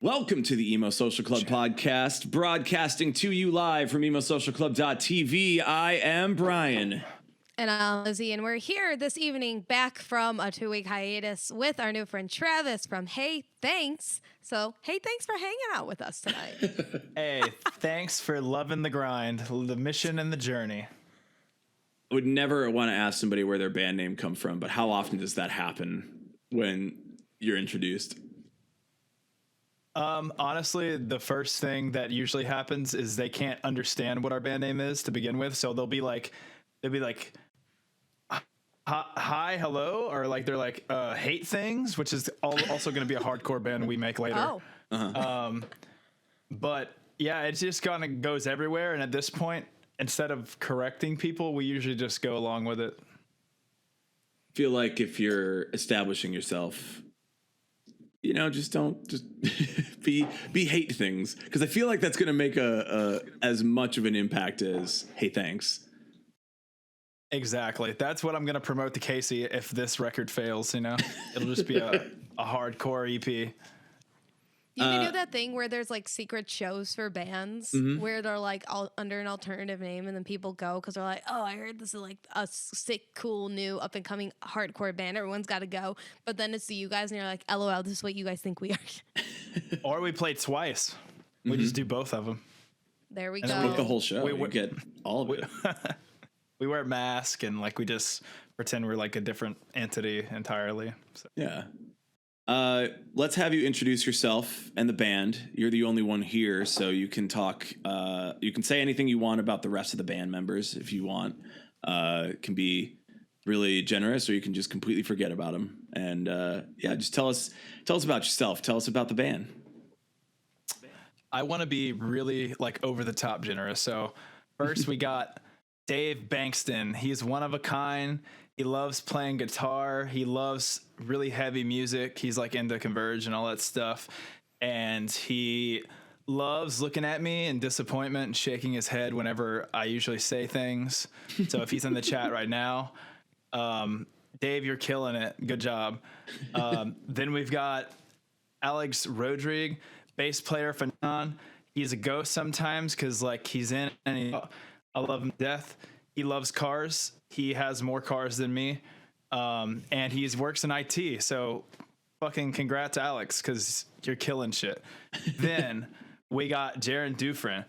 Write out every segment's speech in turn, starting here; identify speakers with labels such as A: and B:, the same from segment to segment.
A: Welcome to the Emo Social Club podcast, broadcasting to you live from emosocialclub.tv. I am Brian.
B: And I'm Lizzie, and we're here this evening back from a 2-week hiatus with our new friend Travis from Hey Thanks. So, hey, thanks for hanging out with us tonight.
C: Hey, thanks for loving the grind, the mission and the journey.
A: I would never want to ask somebody where their band name come from, but how often does that happen when you're introduced?
C: Honestly, the first thing that usually happens is they can't understand what our band name is to begin with. So they'll be like, hi, hello, or like they're like, hate things, which is also going to be a hardcore band we make later.
B: Oh.
A: Uh-huh.
C: But yeah, it just kind of goes everywhere. And at this point, instead of correcting people, we usually just go along with it.
A: I feel like if you're establishing yourself, you know, just be hate things, because I feel like that's going to make a as much of an impact as hey thanks.
C: Exactly. That's what I'm going to promote to Casey if this record fails, you know? It'll just be a hardcore EP.
B: You can do that thing where there's like secret shows for bands where they're like all under an alternative name, and then people go because they're like, oh, I heard this is like a sick, cool, new, up and coming hardcore band. Everyone's got to go. But then it's you guys, and you're like, LOL, this is what you guys think we are.
C: Or we play twice. We just do both of them.
B: There we
A: And
B: go.
A: book the whole show. We get all of it.
C: We wear masks and like we just pretend we're like a different entity entirely. So.
A: Yeah. Let's have you introduce yourself and the band. You're the only one here, so you can talk. You can say anything you want about the rest of the band members if you want. It can be really generous, or you can just completely forget about them. And yeah, just tell us about yourself. Tell us about the band.
C: I want to be really like over the top generous. So first we got Dave Bankston. He's one of a kind. He loves playing guitar. He loves really heavy music. He's like into Converge and all that stuff. And he loves looking at me in disappointment and shaking his head whenever I usually say things. So if he's in the chat right now, Dave, you're killing it. Good job. Then we've got Alex Rodrigue, bass player for Non. He's a ghost sometimes because like he's in and I love him to death. He loves cars. He has more cars than me. And he works in IT. So fucking congrats, Alex, because you're killing shit. Then we got Jaron Dufresne.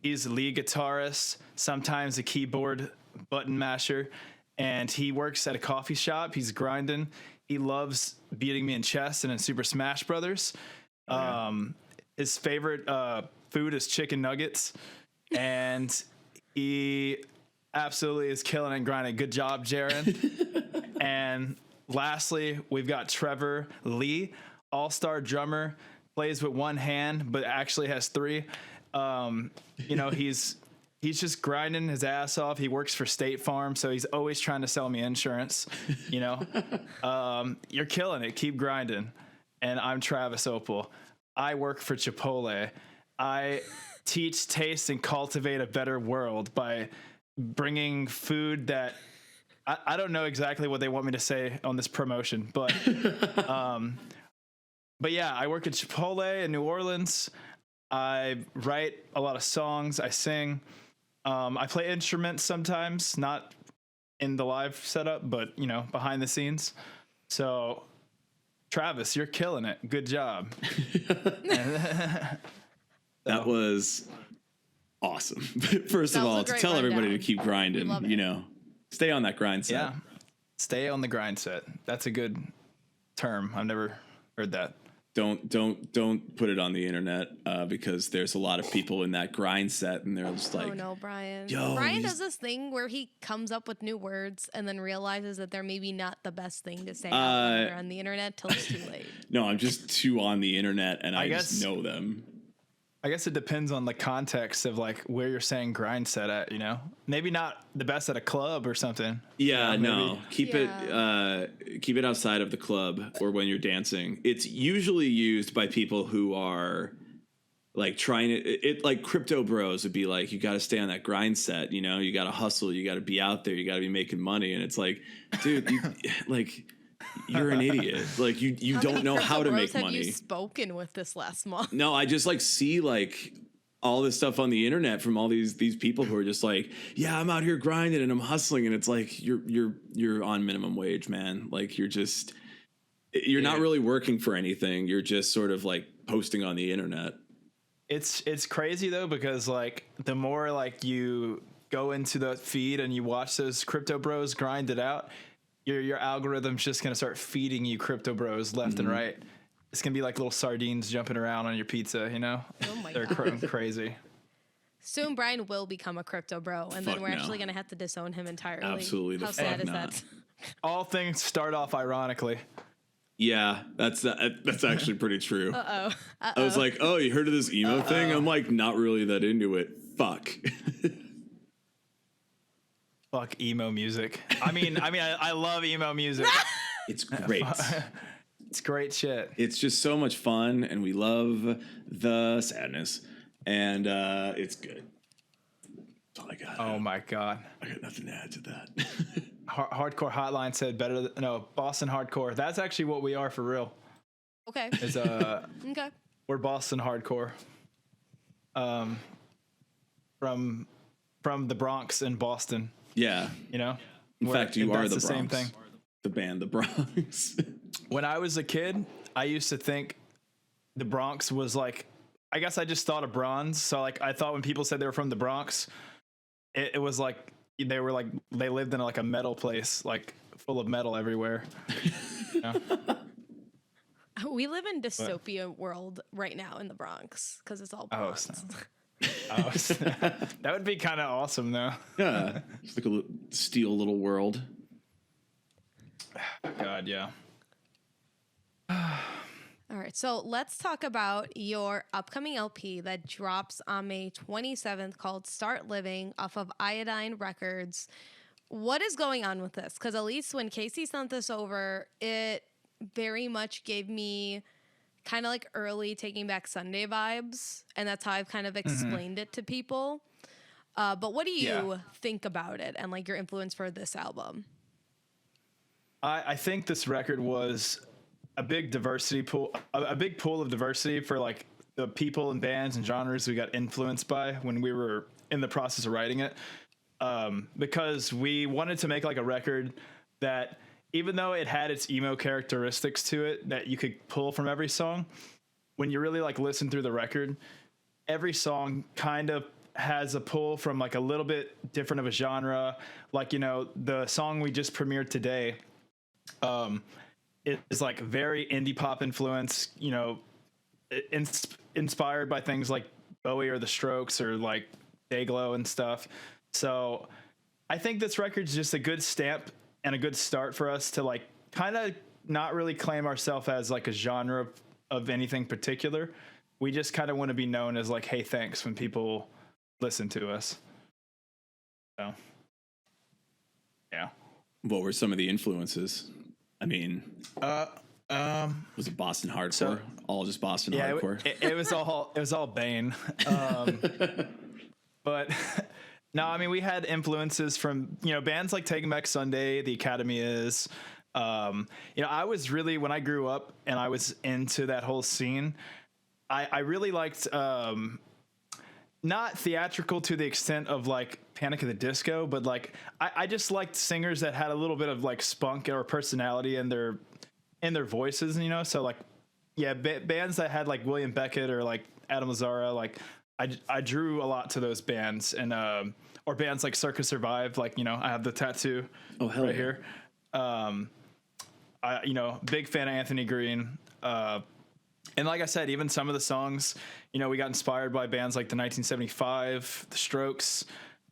C: He's a lead guitarist, sometimes a keyboard button masher. And he works at a coffee shop. He's grinding. He loves beating me in chess and in Super Smash Brothers. His favorite food is chicken nuggets. And he absolutely is killing and grinding. Good job, Jaron. And lastly, we've got Trevor Lee, all-star drummer, plays with one hand, but actually has three. You know, he's just grinding his ass off. He works for State Farm, so he's always trying to sell me insurance. You know, you're killing it. Keep grinding. And I'm Travis Opal. I work for Chipotle. I teach, taste, and cultivate a better world by bringing food that I don't know exactly what they want me to say on this promotion, but yeah, I work at Chipotle in New Orleans. I write a lot of songs. I sing. I play instruments sometimes, not in the live setup, but you know, behind the scenes. So Travis, you're killing it. Good job.
A: That was awesome. First of all, to tell everybody to keep grinding, you know, stay on that grind set.
C: Yeah, stay on the grind set. That's a good term. I've never heard that.
A: Don't put it on the internet because there's a lot of people in that grind set, and they're just like,
B: oh no, Brian.
A: Yo,
B: Brian does this thing where he comes up with new words and then realizes that they're maybe not the best thing to say on the internet till it's too late.
A: No, I'm just too on the internet, and I just know them.
C: I guess it depends on the context of like where you're saying grind set at, you know, maybe not the best at a club or something.
A: Yeah, you know, no, keep it outside of the club or when you're dancing. It's usually used by people who are like trying to, like crypto bros would be like, you got to stay on that grind set. You know, you got to hustle. You got to be out there. You got to be making money. And it's like, dude, like you're an idiot. Like you don't know how to make money.
B: Have you spoken with this last month?
A: No, I just like see like all this stuff on the internet from all these people who are just like, yeah, I'm out here grinding and I'm hustling, and it's like you're on minimum wage, man. Like you're not really working for anything. You're just sort of like posting on the internet.
C: It's crazy though, because like the more like you go into the feed and you watch those crypto bros grind it out, your algorithm's just gonna start feeding you crypto bros left and right. It's gonna be like little sardines jumping around on your pizza, you know?
B: Oh my
C: They're
B: God.
C: crazy.
B: Soon Brian will become a crypto bro, and then we're actually gonna have to disown him entirely.
A: Absolutely.
B: How sad is that?
C: All things start off ironically.
A: Yeah, that's actually pretty true.
B: Uh-oh.
A: I was like, oh, you heard of this emo thing? I'm like, not really that into it. Fuck.
C: Fuck emo music. I love emo music.
A: It's great.
C: It's great shit.
A: It's just so much fun, and we love the sadness, and it's good. That's all I got.
C: Oh my God.
A: I got nothing to add to that.
C: Hardcore Hotline said Boston Hardcore. That's actually what we are for real.
B: Okay.
C: Is
B: Okay.
C: we're Boston Hardcore. From the Bronx in Boston.
A: Yeah.
C: You know?
A: In fact, you are the Bronx.
C: Same thing.
A: The band The Bronx.
C: When I was a kid, I used to think the Bronx was like, I guess I just thought of bronze. So like I thought when people said they were from the Bronx, it was like they lived in like a metal place, like full of metal everywhere. You know?
B: We live in dystopia world right now in the Bronx because it's all bronze.
C: That would be kind of awesome though.
A: Yeah. It's like a steel little world.
C: God, yeah.
B: All right, so let's talk about your upcoming LP that drops on May 27th called Start Living off of Iodine Records. What is going on with this? Because at least when Casey sent this over, it very much gave me kind of like early Taking Back Sunday vibes, and that's how I've kind of explained it to people. But what do you think about it and like your influence for this album?
C: I think this record was a big diversity pool, a big pool of diversity for like the people and bands and genres we got influenced by when we were in the process of writing it. Because we wanted to make like a record that, even though it had its emo characteristics to it that you could pull from every song, when you really like listen through the record, every song kind of has a pull from like a little bit different of a genre. Like, you know, the song we just premiered today, it is like very indie pop influence, you know, inspired by things like Bowie or the Strokes or like Dayglow and stuff. So I think this record's just a good stamp and a good start for us to like kind of not really claim ourselves as like a genre of anything particular. We just kind of want to be known as like, hey, thanks when people listen to us. So, yeah.
A: What were some of the influences? I mean, was it Boston hardcore?
C: So,
A: all just Boston hardcore?
C: It was all Bane. But no, I mean, we had influences from, you know, bands like Taking Back Sunday, The Academy Is, you know, I was really, when I grew up and I was into that whole scene, I really liked, not theatrical to the extent of like Panic at the Disco, but like I just liked singers that had a little bit of like spunk or personality in their voices, you know. So like, yeah, bands that had like William Beckett or like Adam Lazzara, like I drew a lot to those bands, and or bands like Circus Survive, like, you know, I have the tattoo right here. I, you know, big fan of Anthony Green. And like I said, even some of the songs, you know, we got inspired by bands like the 1975, the Strokes.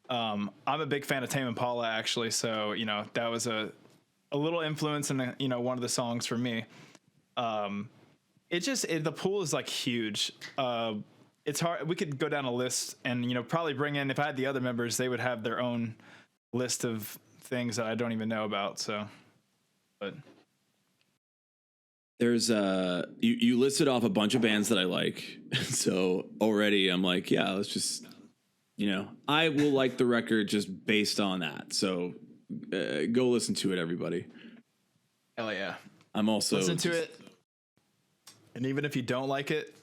C: I'm a big fan of Tame Impala, actually. So, you know, that was a little influence in, you know, one of the songs for me. The pool is like huge. It's hard. We could go down a list and, you know, probably bring in, if I had the other members, they would have their own list of things that I don't even know about. So, but.
A: There's you listed off a bunch of bands that I like. So already I'm like, yeah, let's just, you know, I will like the record just based on that. So go listen to it, everybody.
C: Hell yeah.
A: I'm also
C: Listen to it. And even if you don't like it,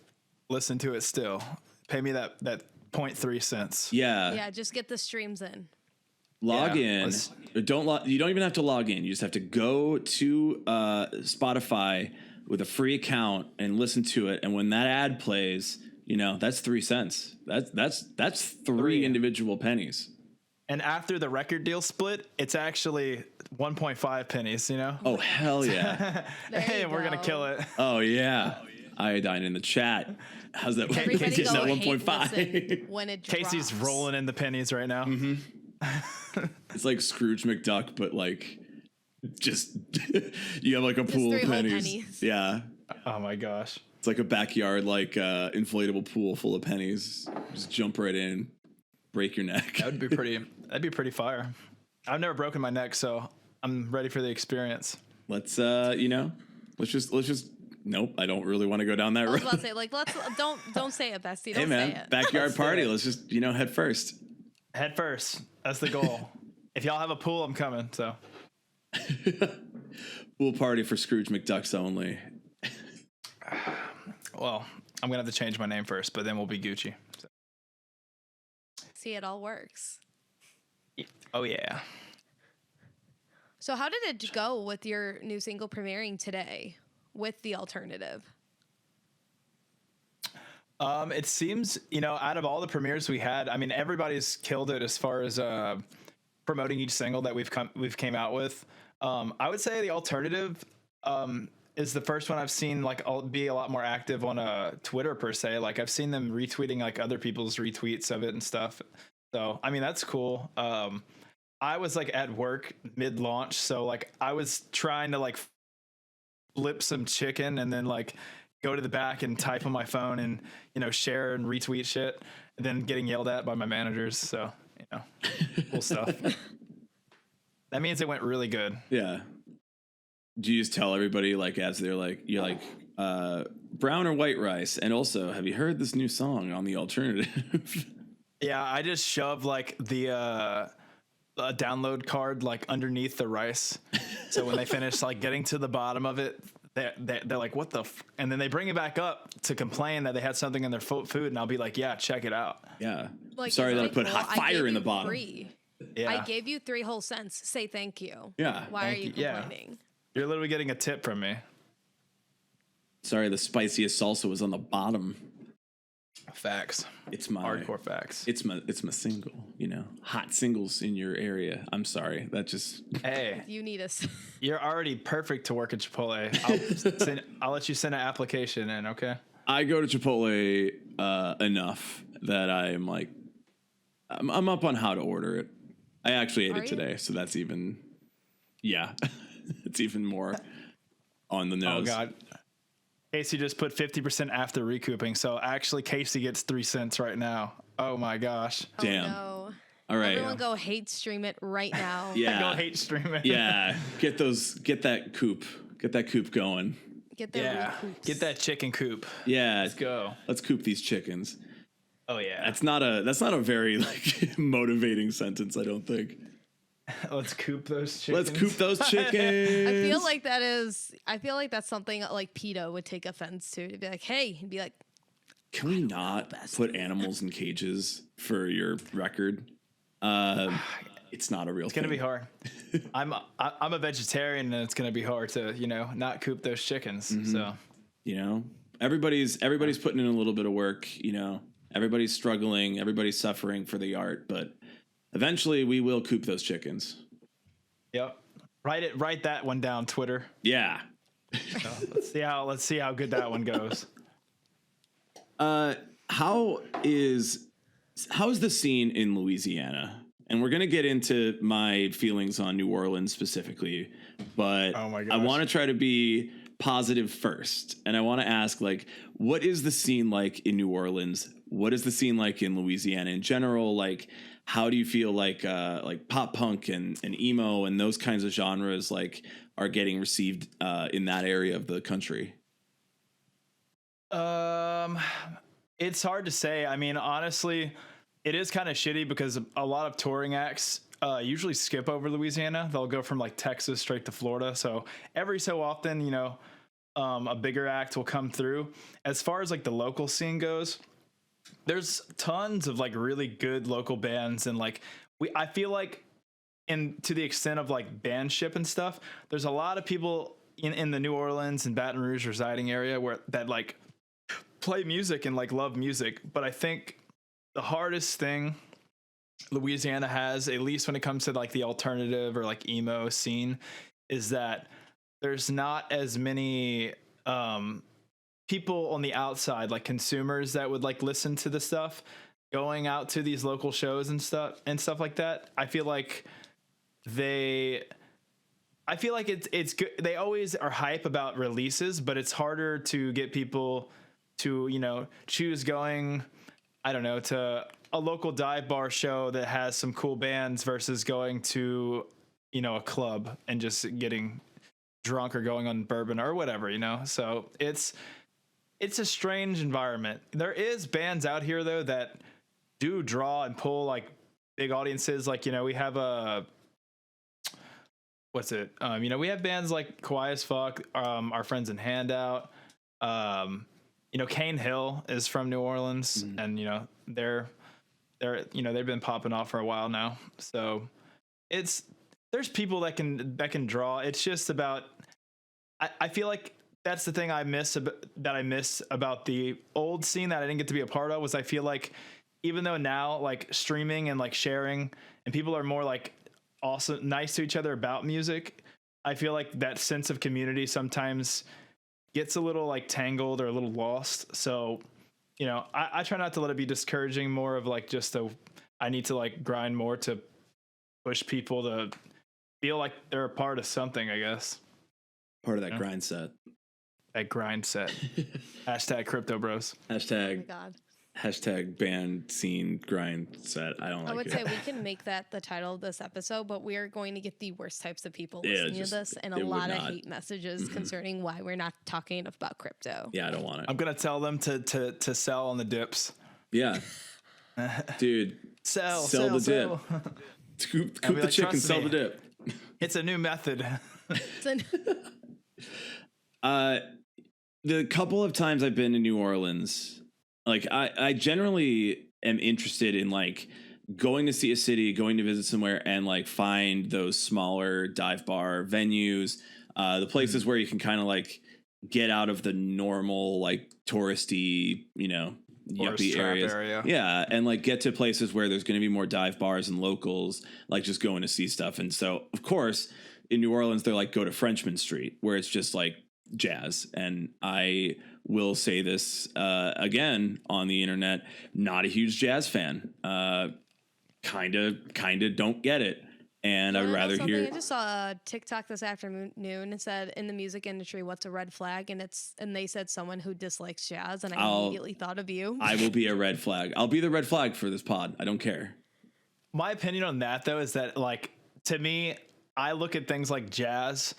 C: listen to it still. Pay me that 0.3 cents.
A: Yeah.
B: Yeah, just get the streams in.
A: Log
C: Yeah,
A: in. You don't even have to log in. You just have to go to Spotify with a free account and listen to it. And when that ad plays, that's 3 cents. That's three individual pennies.
C: And after the record deal split, it's actually 1.5 pennies,
A: Oh, hell yeah.
C: Hey, we're going to kill it.
A: Oh, yeah. Iodine in the chat. How's that?
B: Everybody
A: Casey's
B: go
A: at
B: hate
A: 1.5.
B: listen when it
C: Casey's
B: drops.
C: rolling in the pennies right now.
A: Mm-hmm. It's like Scrooge McDuck, but like just you have like a pool of pennies. Yeah.
C: Oh my gosh.
A: It's like a backyard, like inflatable pool full of pennies. Just jump right in, break your neck.
C: That'd be pretty fire. I've never broken my neck, so I'm ready for the experience.
A: Let's let's just nope, I don't really want to go down that road.
B: I was about to say, like, don't say it, bestie. Don't
A: Hey man,
B: say it.
A: backyard party. Let's just head first.
C: Head first. That's the goal. If y'all have a pool, I'm coming. So
A: Pool party for Scrooge McDucks only.
C: Well, I'm gonna have to change my name first, but then we'll be Gucci. So.
B: See, it all works.
C: Oh yeah.
B: So how did it go with your new single premiering today with the alternative?
C: It seems, out of all the premieres we had, I mean, everybody's killed it as far as promoting each single that we've came out with. I would say the alternative is the first one I've seen like be a lot more active on Twitter per se. Like I've seen them retweeting like other people's retweets of it and stuff. So I mean that's cool. I was like at work mid-launch, so like I was trying to like flip some chicken and then like go to the back and type on my phone and share and retweet shit, and then getting yelled at by my managers. So cool stuff. That means it went really good.
A: Yeah. Do you just tell everybody like as they're like you're like brown or white rice, and also have you heard this new song on the alternative?
C: Yeah, I just shoved like the download card like underneath the rice, so when they finish like getting to the bottom of it, they're like, what the and then they bring it back up to complain that they had something in their food, and I'll be like, yeah, check it out.
A: Yeah.
B: Like,
A: sorry that I put hot fire in the bottom.
B: 3.
C: Yeah.
B: I gave you 3 whole cents. Say thank you.
A: Yeah.
B: Why are you complaining?
C: Yeah. You're literally getting a tip from me.
A: Sorry, the spiciest salsa was on the bottom.
C: Facts.
A: It's my
C: hardcore facts.
A: It's my single, hot singles in your area. I'm sorry. That just
C: hey.
B: You need us.
C: You're already perfect to work at Chipotle. I'll let you send an application in, okay?
A: I go to Chipotle enough that I'm like I'm up on how to order it. I actually ate it today, so that's even it's even more on the nose.
C: Oh god. Casey just put 50% after recouping, so actually Casey gets 3 cents right now. Oh my gosh.
A: Damn.
B: Oh, no.
A: All right.
B: Everyone go hate stream it right now.
A: Yeah.
C: Go hate stream it.
A: Yeah. Get that coop going.
B: Get their recoups.
C: Get that chicken coop.
A: Yeah.
C: Let's go.
A: Let's coop these chickens.
C: Oh yeah.
A: That's not a very like motivating sentence, I don't think.
C: Let's coop those chickens.
A: Let's coop those chickens.
B: I feel like that's something like PETA would take offense to. To be like, hey, he'd be like,
A: can we not put animals in cages for your record? It's not a real thing.
C: It's gonna be hard. I'm a vegetarian, and it's gonna be hard to not coop those chickens. Mm-hmm. So
A: everybody's putting in a little bit of work. Everybody's struggling. Everybody's suffering for the art, but eventually we will coop those chickens.
C: Yep. Write that one down, Twitter.
A: Yeah.
C: Let's see how good that one goes.
A: How is the scene in Louisiana? And we're going to get into my feelings on New Orleans specifically, but
C: oh my gosh.
A: I want to try to be positive first. And I want to ask, like, what is the scene like in New Orleans? What is the scene like in Louisiana in general? Like, how do you feel like pop punk and emo and those kinds of genres like are getting received in that area of the country?
C: It's hard to say. I mean, honestly, it is kind of shitty because a lot of touring acts usually skip over Louisiana. They'll go from like Texas straight to Florida. So every so often, you know, a bigger act will come through. As far as like the local scene goes, there's tons of like really good local bands, and like I feel like, and to the extent of like bandship and stuff, there's a lot of people in the New Orleans and Baton Rouge residing area where that like play music and like love music. But I think the hardest thing Louisiana has, at least when it comes to like the alternative or like emo scene, is that there's not as many people on the outside, like consumers, that would like listen to the stuff going out to these local shows and stuff like that. I feel like it's good. They always are hype about releases, but it's harder to get people to, you know, choose going, I don't know, to a local dive bar show that has some cool bands versus going to, you know, a club and just getting drunk or going on bourbon or whatever, you know? So it's a strange environment. There is bands out here though that do draw and pull like big audiences. Like, you know, we have you know, we have bands like Quiet as Fuck, our friends in Handout. You know, Cane Hill is from New Orleans, and you know, they're you know, they've been popping off for a while now. So there's people that can draw. It's just about, I feel like that's the thing I miss about the old scene that I didn't get to be a part of, was I feel like even though now like streaming and like sharing and people are more like also nice to each other about music, I feel like that sense of community sometimes gets a little like tangled or a little lost. So, you know, I try not to let it be discouraging, more of like just I need to like grind more to push people to feel like they're a part of something, I guess.
A: Part of that grind set.
C: That grind set. Hashtag crypto bros.
A: Hashtag.
B: Oh my God.
A: Hashtag band scene grind set. I
B: would say we can make that the title of this episode, but we are going to get the worst types of people listening to this, and a lot of hate messages concerning why we're not talking enough about crypto.
A: Yeah, I don't want it.
C: I'm gonna tell them to sell on the dips.
A: Yeah, dude, sell the dip. Coop the
C: like,
A: chicken, sell the dip.
C: It's a new method.
A: The couple of times I've been to New Orleans, like I generally am interested in like going to see a city, going to visit somewhere, and like find those smaller dive bar venues, the places where you can kind of like get out of the normal like touristy, you know, yuppie areas. Yeah, and like get to places where there's going to be more dive bars and locals, like just going to see stuff. And so, of course, in New Orleans, they're like, go to Frenchman Street, where it's just like jazz. And I will say this again on the internet, not a huge jazz fan. Kind of don't get it. And I would rather hear.
B: I just saw a TikTok this afternoon and said, in the music industry, what's a red flag? And they said someone who dislikes jazz, and I immediately thought of you.
A: I will be a red flag. I'll be the red flag for this pod. I don't care.
C: My opinion on that though is that, like, to me, I look at things like jazz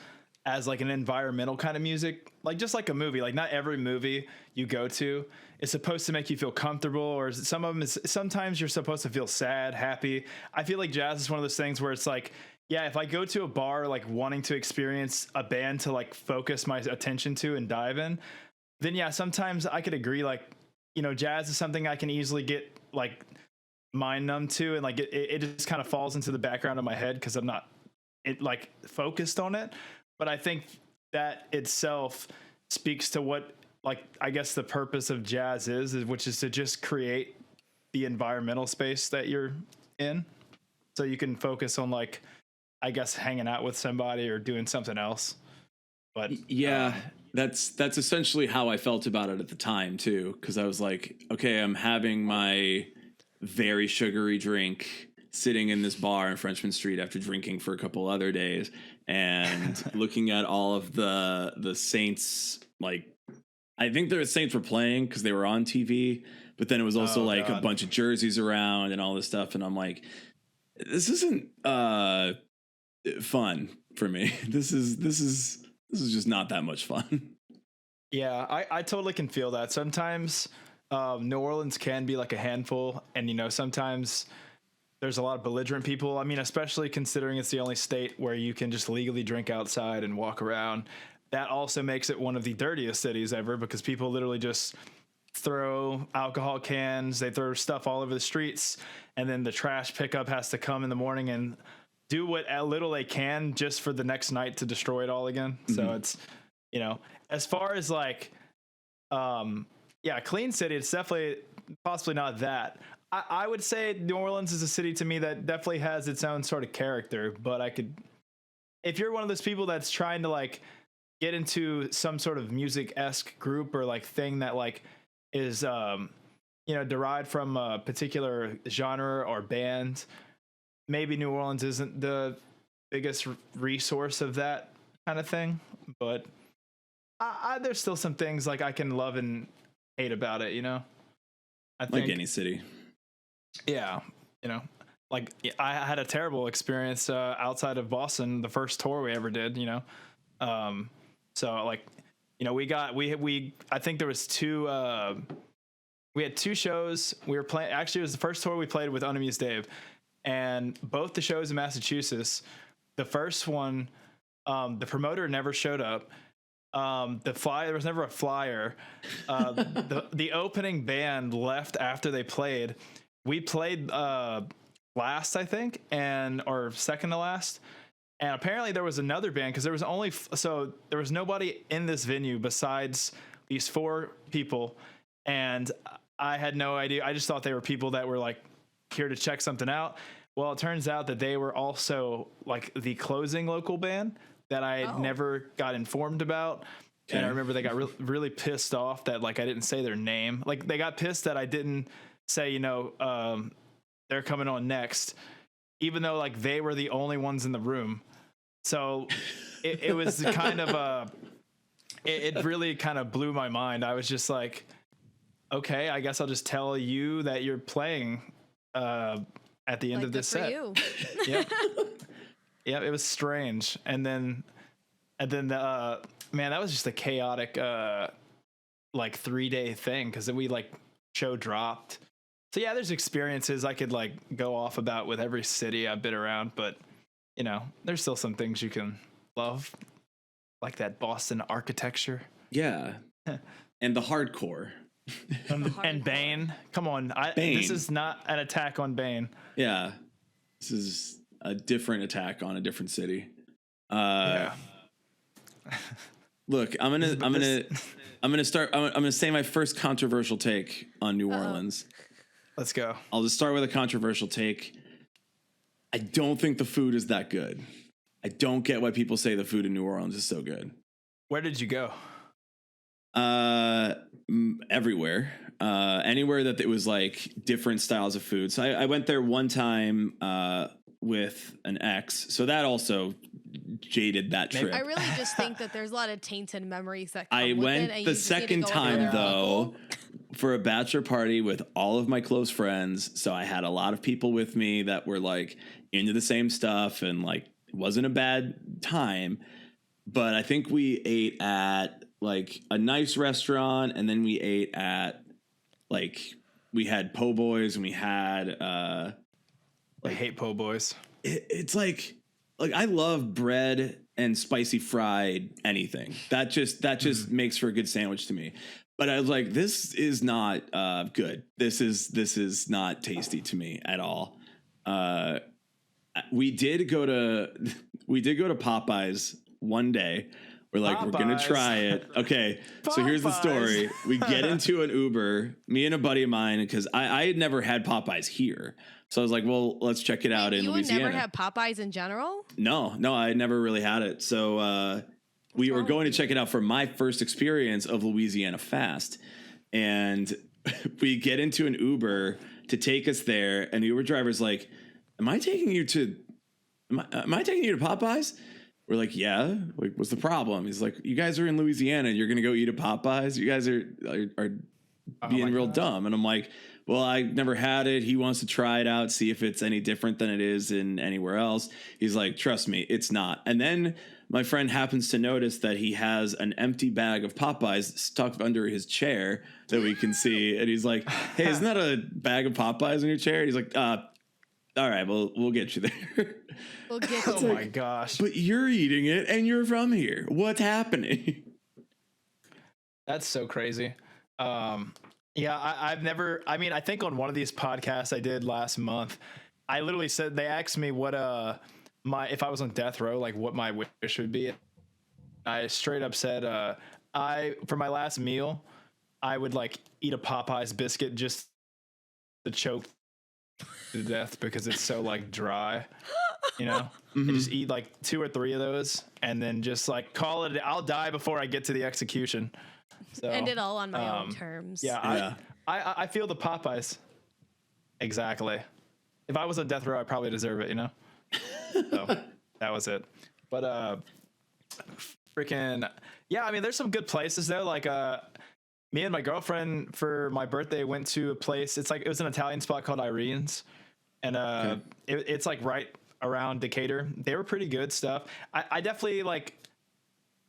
C: as like an environmental kind of music, like just like a movie. Like, not every movie you go to is supposed to make you feel comfortable, or some of them is, sometimes you're supposed to feel sad, happy. I feel like jazz is one of those things where it's like, yeah, if I go to a bar like wanting to experience a band to like focus my attention to and dive in, then yeah, sometimes I could agree, like, you know, jazz is something I can easily get like mind numb to, and like it just kind of falls into the background of my head because I'm not like focused on it. But I think that itself speaks to what, like, I guess the purpose of jazz is, which is to just create the environmental space that you're in, so you can focus on, like, I guess hanging out with somebody or doing something else. But
A: yeah, that's essentially how I felt about it at the time too, because I was like, okay, I'm having my very sugary drink sitting in this bar in Frenchman Street after drinking for a couple other days, and looking at all of the Saints, like, I think the Saints were playing because they were on TV, but then it was also a bunch of jerseys around and all this stuff, and I'm like, this isn't fun for me. This is just not that much fun.
C: Yeah, I totally can feel that. Sometimes New Orleans can be like a handful, and you know, sometimes there's a lot of belligerent people. I mean, especially considering it's the only state where you can just legally drink outside and walk around. That also makes it one of the dirtiest cities ever because people literally just throw alcohol cans, they throw stuff all over the streets, and then the trash pickup has to come in the morning and do what little they can just for the next night to destroy it all again. Mm-hmm. So it's, as far as like, clean city, it's definitely possibly not that. I would say New Orleans is a city to me that definitely has its own sort of character, but if you're one of those people that's trying to like get into some sort of music-esque group or like thing that like is, derived from a particular genre or band, maybe New Orleans isn't the biggest resource of that kind of thing, but there's still some things like I can love and hate about it, I think,
A: like any city.
C: Yeah, like I had a terrible experience outside of Boston, the first tour we ever did, so like, we I think there was we had two shows. We were playing, actually it was the first tour we played with Unamused Dave, and both the shows in Massachusetts, the first one, the promoter never showed up. There was never a flyer. The opening band left after they played. We played last, I think, or second to last. And apparently there was another band because there was there was nobody in this venue besides these four people, and I had no idea. I just thought they were people that were like here to check something out. Well, it turns out that they were also like the closing local band that I had never got informed about. Okay. And I remember they got really pissed off that like I didn't say their name. Like they got pissed that I didn't say, they're coming on next, even though like they were the only ones in the room. So it was kind of it really kind of blew my mind. I was just like, okay, I guess I'll just tell you that you're playing at the end of this set. You. Yeah, it was strange. And then man, that was just a chaotic like 3-day thing because we like show dropped. So yeah, there's experiences I could like go off about with every city I've been around, but there's still some things you can love, like that Boston architecture.
A: Yeah, and the hardcore.
C: And Bane. Come on,
A: Bane.
C: This is not an attack on Bane.
A: Yeah, this is a different attack on a different city.
C: Yeah.
A: Look, I'm gonna say my first controversial take on New Orleans.
C: Let's go.
A: I'll just start with a controversial take. I don't think the food is that good. I don't get why people say the food in New Orleans is so good.
C: Where did you go?
A: Everywhere. Anywhere that it was like different styles of food. So I went there one time with an ex. So that also jaded that trip.
B: I really just think that there's a lot of tainted memories that come
A: I
B: with
A: went
B: it,
A: the second time though for a bachelor party with all of my close friends. So I had a lot of people with me that were like into the same stuff, and like it wasn't a bad time. But I think we ate at like a nice restaurant, and then we ate at like we had po' boys, and we had
C: I hate po' boys.
A: It's like I love bread and spicy fried anything. That just makes for a good sandwich to me. But I was like, this is not good. This is not tasty to me at all. We did go to Popeyes one day. We're like, we're gonna try it. Okay, Popeyes. So here's the story. We get into an Uber, me and a buddy of mine, because I had never had Popeyes here. So I was like, well, let's check it out in Louisiana.
B: You never had Popeyes in general?
A: No, I had never really had it. So we were going to check it out for my first experience of Louisiana Fast. And we get into an Uber to take us there. And the Uber driver's like, am I taking you to Popeyes? We're like, yeah. Like, what's the problem? He's like, you guys are in Louisiana and you're going to go eat at Popeyes? You guys are being real dumb. And I'm like, well, I never had it. He wants to try it out, see if it's any different than it is in anywhere else. He's like, trust me, it's not. And then my friend happens to notice that he has an empty bag of Popeyes stuck under his chair that we can see. And he's like, hey, isn't that a bag of Popeyes in your chair? And he's like, All right, well, we'll get you there.
B: We'll get
C: Oh my gosh.
A: But you're eating it and you're from here. What's happening?
C: That's so crazy. Yeah, I've never, I mean, I think on one of these podcasts I did last month, I literally said, they asked me what, if I was on death row, like what my wish would be. I straight up said, for my last meal, I would like eat a Popeyes biscuit just to choke to death because it's so like dry, you know. And just eat like 2 or 3 of those and then just like call it. I'll die before I get to the execution. So
B: end it all on my own terms.
C: Yeah, I feel the Popeyes. Exactly. If I was on death row, I probably deserve it, you know. So that was it. But freaking yeah, I mean, there's some good places there. Like me and my girlfriend for my birthday went to a place. It was an Italian spot called Irene's, and it's like right around Decatur. They were pretty good stuff. I definitely like.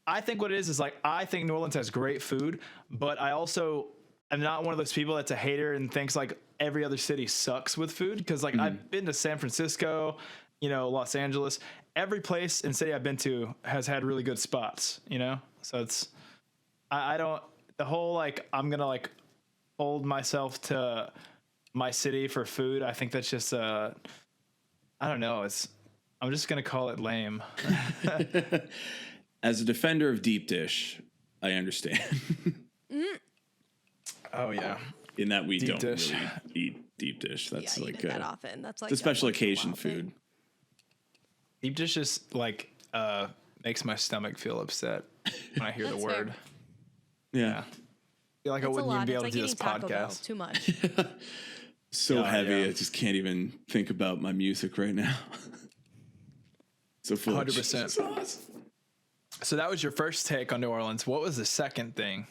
C: I think what it is like, I think New Orleans has great food, but I also am not one of those people that's a hater and thinks like every other city sucks with food. Cause like I've been to San Francisco, you know, Los Angeles, every place and city I've been to has had really good spots, you know? So it's, I don't, the whole, like, I'm going to like hold myself to my city for food. I think that's just, I don't know. I'm just going to call it lame.
A: As a defender of deep dish, I understand.
C: Oh yeah,
A: in that we
C: deep
A: don't
C: dish.
A: really eat deep dish. That's
B: yeah,
A: like
B: that often. That's like
A: the special
B: once in a
A: occasion
B: while
A: food.
B: thing.
C: Deep dish just like makes my stomach feel upset when I hear the
B: That's
C: word.
B: fair.
A: Yeah.
C: I feel like I
B: It's a
C: wouldn't even
B: lot.
C: be
B: It's
C: able
B: like
C: to do
B: eating
C: this
B: Taco Bell.
C: podcast.
B: Too much.
A: So
C: Oh,
A: heavy,
C: yeah.
A: I just can't even think about my music right now. So full
C: 100%.
A: of sauce.
C: So that was your first take on New Orleans. What was the second thing,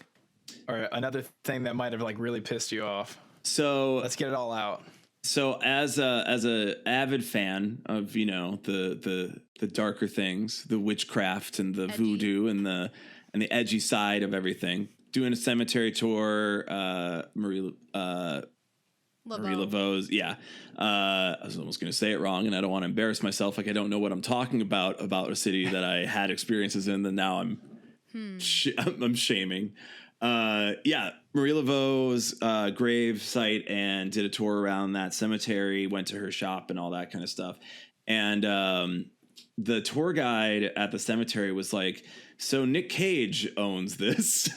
C: or another thing that might have like really pissed you off?
A: So
C: Let's get it all out.
A: So as a avid fan of, you know, the darker things, the witchcraft and the
B: Edgy.
A: voodoo and the edgy side of everything, doing a cemetery tour, Marie Laveau's, yeah. I was almost going to say it wrong, and I don't want to embarrass myself. Like I don't know what I'm talking about a city that I had experiences in. That now I'm shaming. Yeah, Marie Laveau's grave site, and did a tour around that cemetery. Went to her shop and all that kind of stuff. And the tour guide at the cemetery was like, "So Nick Cage owns this,"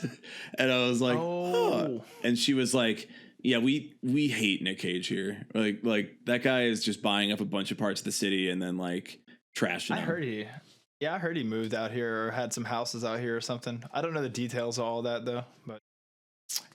A: and I was like, "Oh," and she was like, "Yeah, we hate Nick Cage here. Like that guy is just buying up a bunch of parts of the city and then like trashing them."
C: I heard he moved out here or had some houses out here or something. I don't know the details of all that though, but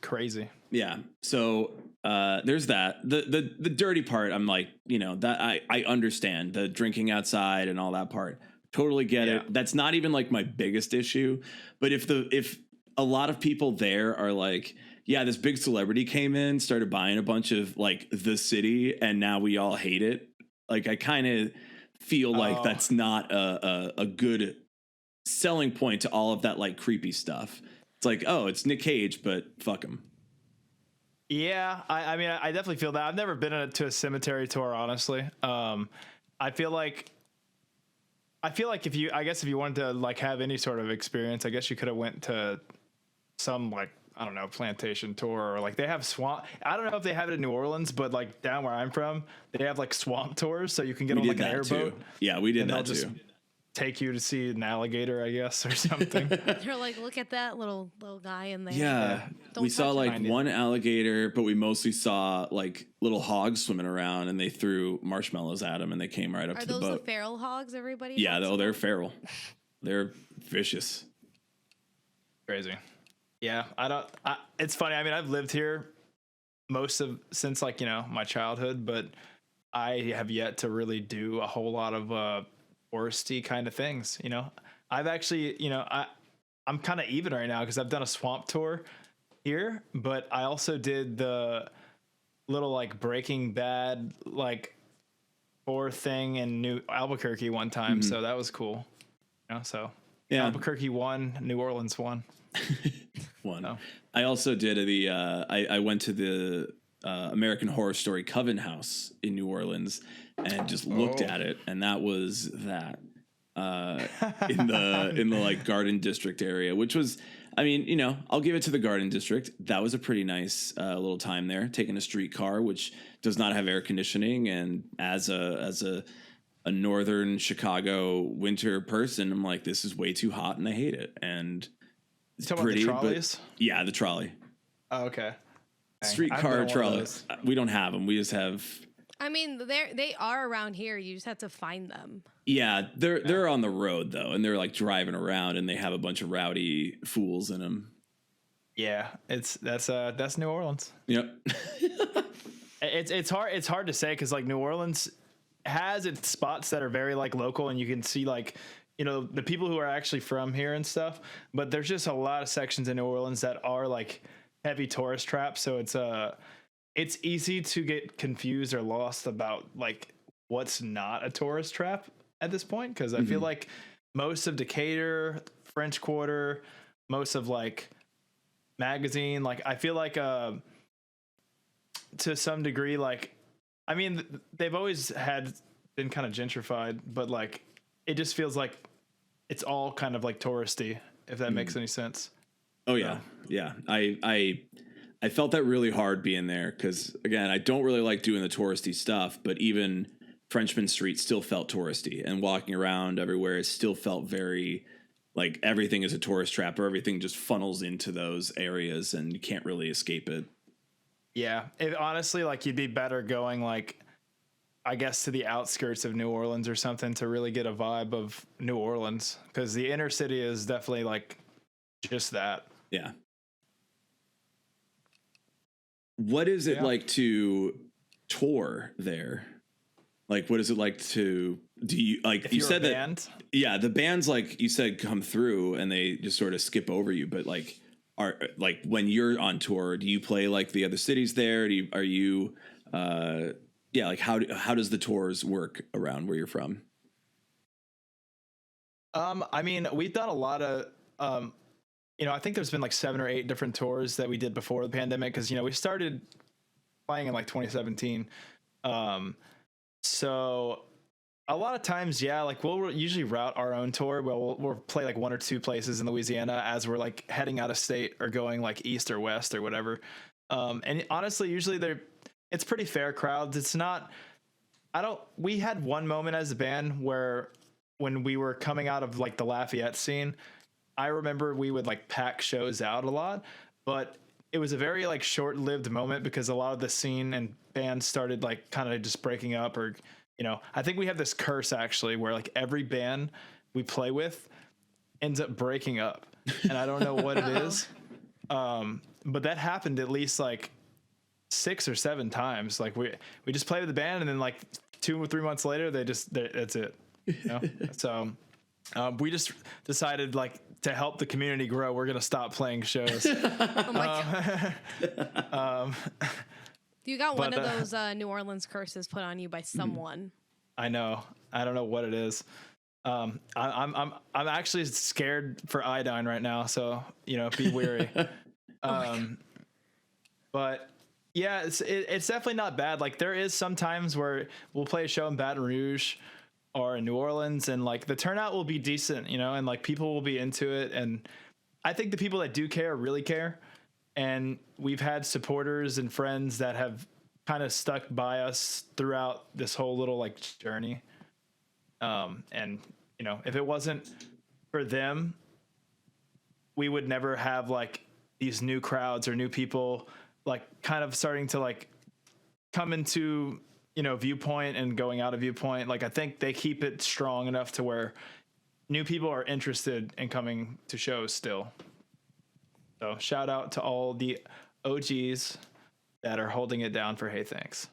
C: crazy.
A: Yeah. So there's that. The dirty part, I'm like, you know, that I understand the drinking outside and all that part. Totally get it. That's not even like my biggest issue. But if a lot of people there are like, yeah, this big celebrity came in, started buying a bunch of like the city, and now we all hate it. Like I kind of feel like that's not a good selling point to all of that like creepy stuff. It's like, oh, it's Nick Cage, but fuck him.
C: Yeah, I mean, I definitely feel that. I've never been to a cemetery tour, honestly. I feel like if you wanted to like have any sort of experience, I guess you could have went to some like, I don't know, plantation tour, or like they have swamp. I don't know if they have it in New Orleans, but like down where I'm from, they have like swamp tours, so you can get on like an airboat.
A: Yeah, we did
C: and
A: that
C: they'll
A: too.
C: Just take you to see an alligator, I guess, or something.
B: They're like, look at that little guy in there.
A: Yeah,
B: Don't
A: we saw
B: touch
A: like
B: him.
A: one alligator, but we mostly saw like little hogs swimming around, and they threw marshmallows at them, and they came right up
B: Are
A: to the
B: those
A: boat.
B: the feral hogs? Everybody?
A: Yeah,
B: talks
A: they're
B: about?
A: feral. They're vicious.
C: Crazy. Yeah, it's funny. I mean, I've lived here since like, you know, my childhood, but I have yet to really do a whole lot of touristy kind of things. You know, I've actually, you know, I'm kind of even right now because I've done a swamp tour here, but I also did the little like Breaking Bad like tour thing in New Albuquerque one time, so that was cool. You know, so
A: Yeah.
C: Albuquerque won, New Orleans won.
A: One.
C: Oh.
A: I also did I went to American Horror Story Coven House in New Orleans and just looked at it, and that was that in the like Garden District area, which was, I mean, you know, I'll give it to the Garden District. That was a pretty nice little time there, taking a streetcar, which does not have air conditioning, and as a northern Chicago winter person, I'm like, this is way too hot, and I hate it. And
C: you talking about the trolleys?
A: Yeah, the trolley.
C: Oh, okay.
A: Streetcar trolleys. We don't have them. We just have.
B: I mean, they are around here. You just have to find them.
A: Yeah, they're on the road though, and they're like driving around, and they have a bunch of rowdy fools in them.
C: Yeah, that's New Orleans.
A: Yep.
C: It's hard to say because like New Orleans has its spots that are very like local, and you can see like, you know, the people who are actually from here and stuff. But there's just a lot of sections in New Orleans that are like heavy tourist traps, so it's easy to get confused or lost about like what's not a tourist trap at this point, because I feel like most of Decatur, French Quarter, most of like Magazine, like I feel like to some degree, like, I mean, they've always been kind of gentrified, but like it just feels like it's all kind of like touristy, if that makes any sense.
A: Oh yeah. Yeah. I felt that really hard being there because, again, I don't really like doing the touristy stuff, but even Frenchman Street still felt touristy, and walking around everywhere, it still felt very like everything is a tourist trap, or everything just funnels into those areas and you can't really escape it.
C: Yeah. Honestly, like you'd be better going like, I guess, to the outskirts of New Orleans or something to really get a vibe of New Orleans, because the inner city is definitely like just that.
A: Yeah. What is it like to tour there? Like, what is it like to, do you, like,
C: If
A: you
C: you're
A: said
C: a
A: that,
C: band?
A: yeah, the bands, like you said, come through and they just sort of skip over you. But like, are like when you're on tour, do you play like the other cities there? Like how does the tours work around where you're from?
C: I mean, we've done a lot of, you know, I think there's been like 7 or 8 different tours that we did before the pandemic, because, you know, we started playing in like 2017. So a lot of times, yeah, like we'll usually route our own tour. We'll play like 1 or 2 places in Louisiana as we're like heading out of state or going like east or west or whatever. And honestly, usually it's pretty fair crowds. It's not, we had one moment as a band where when we were coming out of like the Lafayette scene, I remember we would like pack shows out a lot, but it was a very like short-lived moment because a lot of the scene and bands started like kind of just breaking up, or, you know, I think we have this curse actually where like every band we play with ends up breaking up, and I don't know what it is. But that happened at least like 6 or 7 times. Like we just played with the band, and then like 2 or 3 months later, that's it. You know? So we just decided like to help the community grow, we're gonna stop playing shows.
B: Oh my God. You got one of those New Orleans curses put on you by someone.
C: I know. I don't know what it is. I'm actually scared for iodine right now, so, you know, be wary. But yeah, it's definitely not bad. Like there is some times where we'll play a show in Baton Rouge or in New Orleans, and like the turnout will be decent, you know, and like people will be into it. And I think the people that do care really care. And we've had supporters and friends that have kind of stuck by us throughout this whole little like journey. And, you know, if it wasn't for them, we would never have like these new crowds or new people like kind of starting to like come into, you know, Viewpoint and going out of Viewpoint. Like I think they keep it strong enough to where new people are interested in coming to shows still. So shout out to all the OGs that are holding it down for Hey Thanks.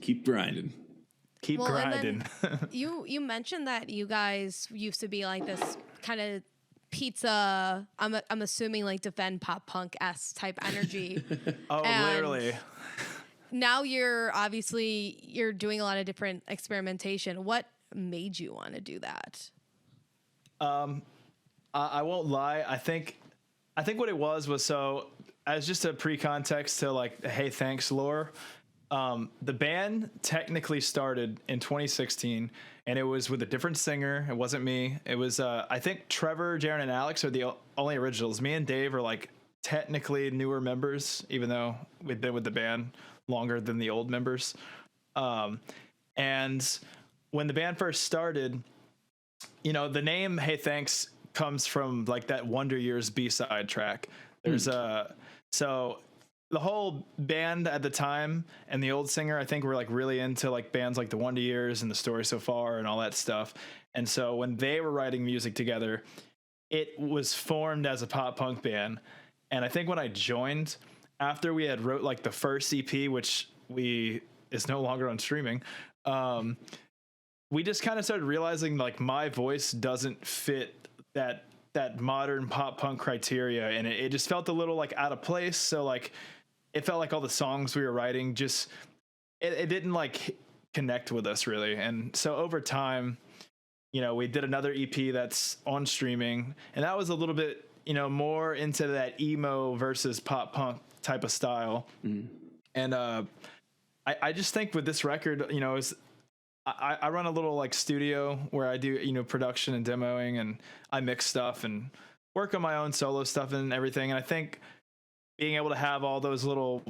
A: Keep grinding.
C: Keep grinding.
B: You mentioned that you guys used to be like this kind of pizza, I'm assuming like defend pop punk s type energy.
C: Oh, and literally.
B: Now you're doing a lot of different experimentation. What made you want to do that?
C: I won't lie. I think what it was so as just a pre-context to like Hey Thanks lore, the band technically started in 2016, and it was with a different singer. It wasn't me. It was I think Trevor, Jaron, and Alex are the only originals. Me and Dave are like technically newer members, even though we've been with the band longer than the old members. And when the band first started, you know, the name Hey Thanks comes from like that Wonder Years B-side track. There's so the whole band at the time and the old singer, I think, were like really into like bands like the Wonder Years and The Story So Far and all that stuff. And so when they were writing music together, it was formed as a pop punk band. And I think when I joined, after we had wrote like the first EP, which is no longer on streaming, we just kind of started realizing like my voice doesn't fit that modern pop punk criteria, and it just felt a little like out of place. So like it felt like all the songs we were writing just it didn't like connect with us really. And so over time, you know, we did another EP that's on streaming, and that was a little bit, you know, more into that emo versus pop punk type of style. And I just think with this record, you know, I run a little like studio where I do, you know, production and demoing, and I mix stuff and work on my own solo stuff and everything. And I think being able to have all those little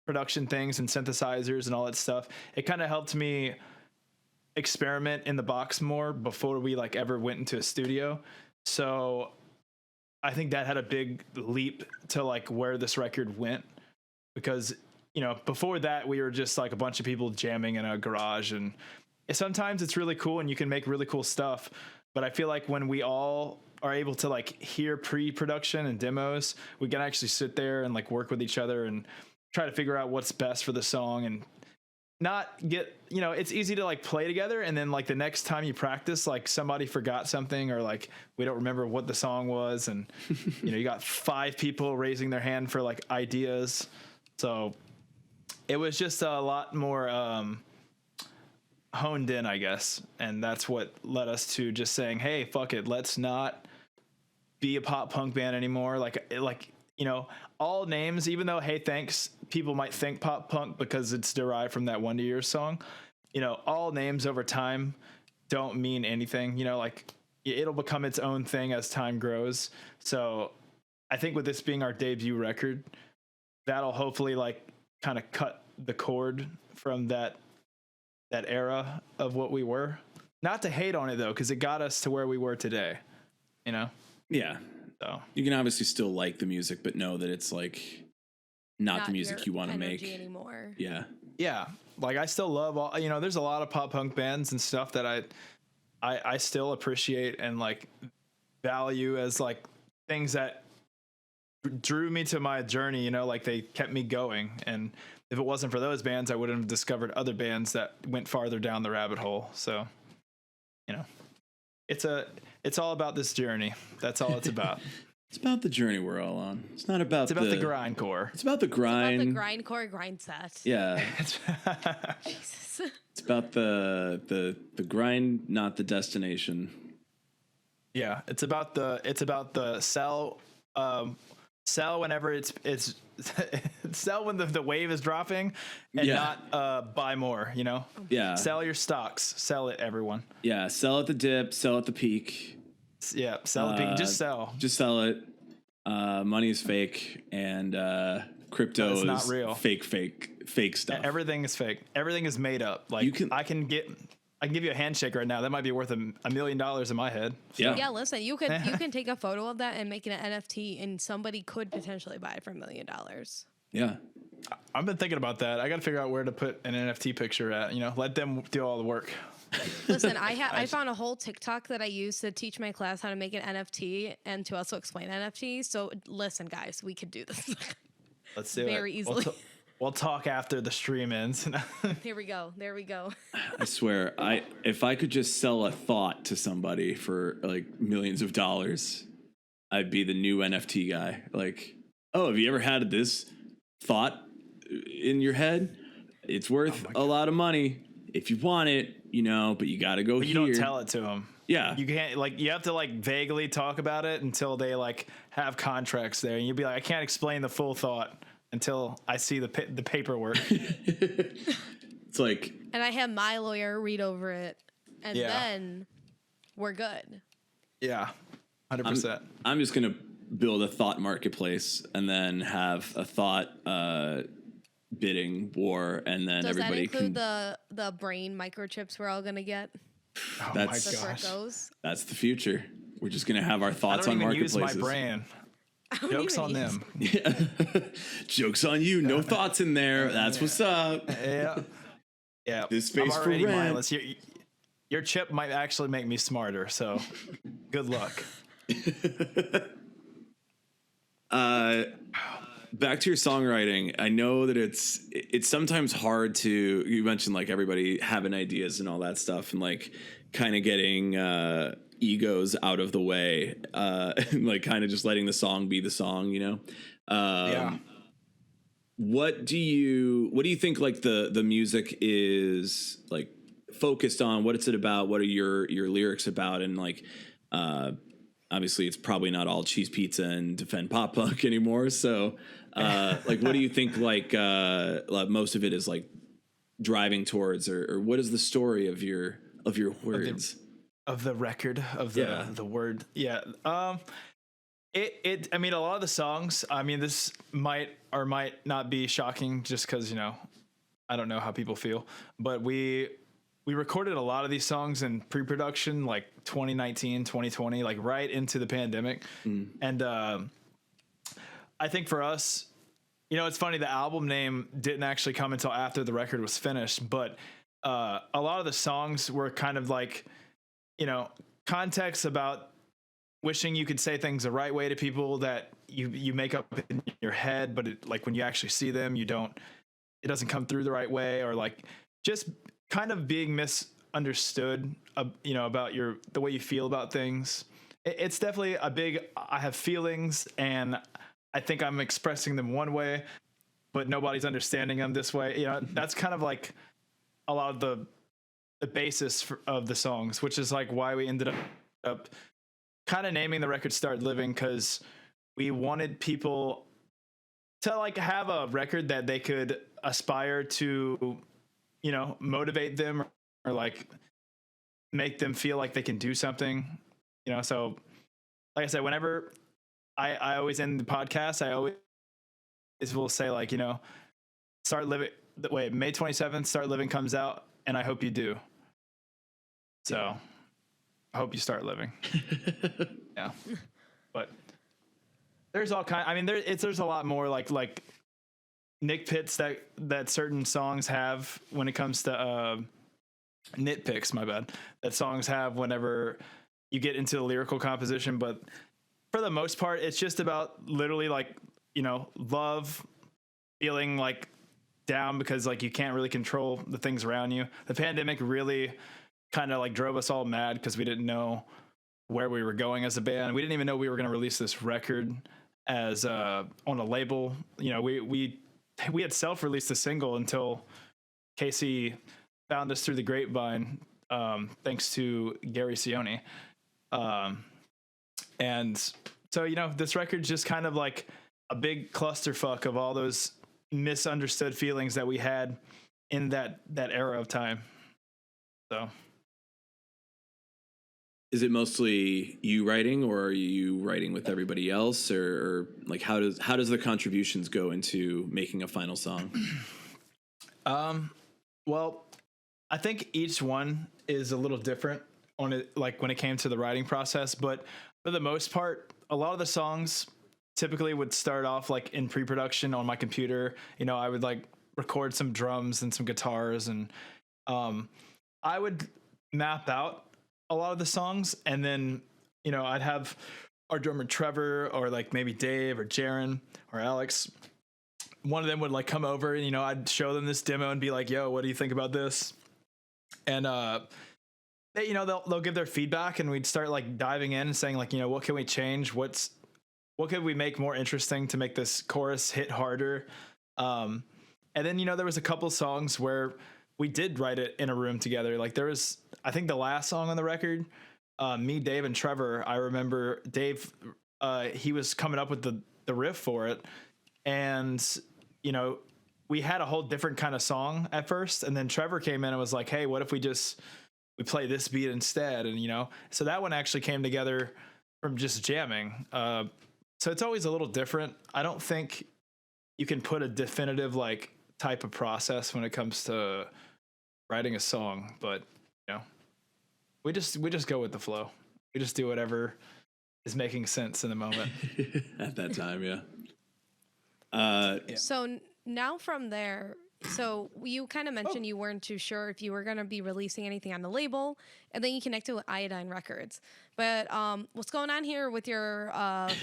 C: production things and synthesizers and all that stuff, it kind of helped me experiment in the box more before we like ever went into a studio. So I think that had a big leap to like where this record went, because, you know, before that we were just like a bunch of people jamming in a garage, and sometimes it's really cool and you can make really cool stuff. But I feel like when we all are able to like hear pre-production and demos, we can actually sit there and like work with each other and try to figure out what's best for the song, and not get, you know, it's easy to like play together and then like the next time you practice, like somebody forgot something, or like we don't remember what the song was, and you know, you got 5 people raising their hand for like ideas. So it was just a lot more honed in, I guess. And that's what led us to just saying, hey, fuck it, let's not be a pop punk band anymore. Like, you know, all names, even though Hey Thanks, people might think pop punk because it's derived from that Wonder Years song, you know, all names over time don't mean anything. You know, like it'll become its own thing as time grows. So I think with this being our debut record, that'll hopefully like kind of cut the cord from that era of what we were. Not to hate on it though, because it got us to where we were today, you know?
A: Yeah. So you can obviously still like the music, but know that it's like not the music you want to make
B: anymore.
A: Yeah.
C: Yeah. Like I still love all, you know, there's a lot of pop punk bands and stuff that I still appreciate and like value as like things that drew me to my journey, you know, like they kept me going. And if it wasn't for those bands, I wouldn't have discovered other bands that went farther down the rabbit hole. So, you know, it's all about this journey. That's all it's about.
A: It's about the journey we're all on. It's not about
C: the grindcore.
A: It's about the grind.
B: It's about the grindcore Grindset.
A: Yeah.
B: Jesus.
A: It's about the grind, not the destination.
C: Yeah, it's about the sell whenever it's sell when the wave is dropping, and not buy more, you know?
A: Yeah.
C: Sell your stocks. Sell it, everyone.
A: Yeah, sell at the dip, sell at the peak.
C: Yeah, sell at the peak. Just sell.
A: Just sell it. Money is fake, and crypto is
C: not real.
A: Fake stuff.
C: Everything is fake. Everything is made up. Like I can give you a handshake right now. That might be worth $1 million in my head. So.
B: Yeah, listen, you can take a photo of that and make it an NFT, and somebody could potentially buy it for $1 million.
A: Yeah.
C: I've been thinking about that. I got to figure out where to put an NFT picture at, you know, let them do all the work.
B: Listen, I found a whole TikTok that I used to teach my class how to make an NFT and to also explain NFTs. So listen, guys, we could do this.
C: Let's do it.
B: Very easily.
C: We'll talk after the stream ends.
B: There we go.
A: I swear, if I could just sell a thought to somebody for like millions of dollars, I'd be the new NFT guy. Like, oh, have you ever had this thought in your head? It's worth a lot of money if you want it, you know, but you got to go here.
C: You don't tell it to them.
A: Yeah.
C: You can't like, you have to like vaguely talk about it until they like have contracts there, and you'd be like, I can't explain the full thought until I see the paperwork.
A: It's like,
B: And I have my lawyer read over it, and then we're good.
C: Yeah, 100%.
A: I'm just gonna build a thought marketplace and then have a thought bidding war, and then
B: Does
A: everybody
B: that include the brain microchips we're all gonna get?
C: Oh
A: That's-
C: my
B: That's where it
C: gosh.
B: goes.
A: that's the future. We're just gonna have our
C: I
A: thoughts
C: don't
A: on
C: even use
A: marketplaces.
C: my brain.
B: don't
C: Jokes
B: even
C: on
B: use
C: them.
A: Yeah. Jokes on you. No thoughts in there. That's what's up.
C: Yeah. Yeah.
A: This space
C: I'm
A: for
C: already
A: rent.
C: mindless. Your chip might actually make me smarter, so good luck.
A: Back to your songwriting. I know that it's sometimes hard to, you mentioned like everybody having ideas and all that stuff, and like kind of getting egos out of the way, and like kind of just letting the song be the song, you know?
C: Yeah.
A: What do you think like the music is like focused on? What is it about? What are your lyrics about? And like obviously it's probably not all cheese pizza and defend pop punk anymore, so like what do you think like most of it is like driving towards, or what is the story of your words?
C: Of the record, of the word. Yeah. I mean, a lot of the songs, I mean, this might or might not be shocking just because, you know, I don't know how people feel, but we recorded a lot of these songs in pre-production, like 2019, 2020, like right into the pandemic. And I think for us, you know, it's funny, the album name didn't actually come until after the record was finished, but a lot of the songs were kind of like, you know, context about wishing you could say things the right way to people that you make up in your head, but like when you actually see them, it doesn't come through the right way, or like just kind of being misunderstood, you know, about the way you feel about things. It's definitely I have feelings and I think I'm expressing them one way, but nobody's understanding them this way. You know, that's kind of like a lot of the basis of the songs, which is like why we ended up kind of naming the record Start Living, because we wanted people to like have a record that they could aspire to, you know, motivate them or like make them feel like they can do something, you know. So like I said, whenever I always end the podcast, I always will say like, you know, Start Living, May 27th, Start Living comes out, and I hope you do. So I hope you start living. Yeah. But there's all kind, I mean, there's a lot more like nitpicks that certain songs have when it comes to nitpicks, my bad, that songs have whenever you get into the lyrical composition. But for the most part, it's just about literally like, you know, love, feeling like down because like you can't really control the things around you. The pandemic really kind of like drove us all mad because we didn't know where we were going as a band. We didn't even know we were going to release this record as on a label. You know, we had self-released the single until Casey found us through the grapevine, thanks to Gary Sione. And so, you know, this record's just kind of like a big clusterfuck of all those misunderstood feelings that we had in that era of time. So
A: Is it mostly you writing, or are you writing with everybody else, or like how does the contributions go into making a final song?
C: Well, I think each one is a little different on it, like when it came to the writing process, but for the most part, a lot of the songs typically would start off like in pre-production on my computer. You know, I would like record some drums and some guitars, and I would map out a lot of the songs, and then, you know, I'd have our drummer Trevor, or like maybe Dave or Jaron or Alex, one of them would like come over and, you know, I'd show them this demo and be like, yo, what do you think about this? And they, you know, they'll give their feedback, and we'd start like diving in and saying like, you know, what can we change? What could we make more interesting to make this chorus hit harder? And then, you know, there was a couple songs where we did write it in a room together. Like there was, I think the last song on the record, me, Dave, and Trevor. I remember Dave, he was coming up with the riff for it, and we had a whole different kind of song at first, and then Trevor came in and was like, "Hey, what if we play this beat instead?" And so that one actually came together from just jamming. So it's always a little different. I don't think you can put a definitive like type of process when it comes to writing a song, but we just go with the flow. We just do whatever is making sense in the moment
A: at that time. Yeah.
B: So now from there, so you kind of mentioned you weren't too sure if you were going to be releasing anything on the label, and then you connected with Iodine Records. But what's going on here with your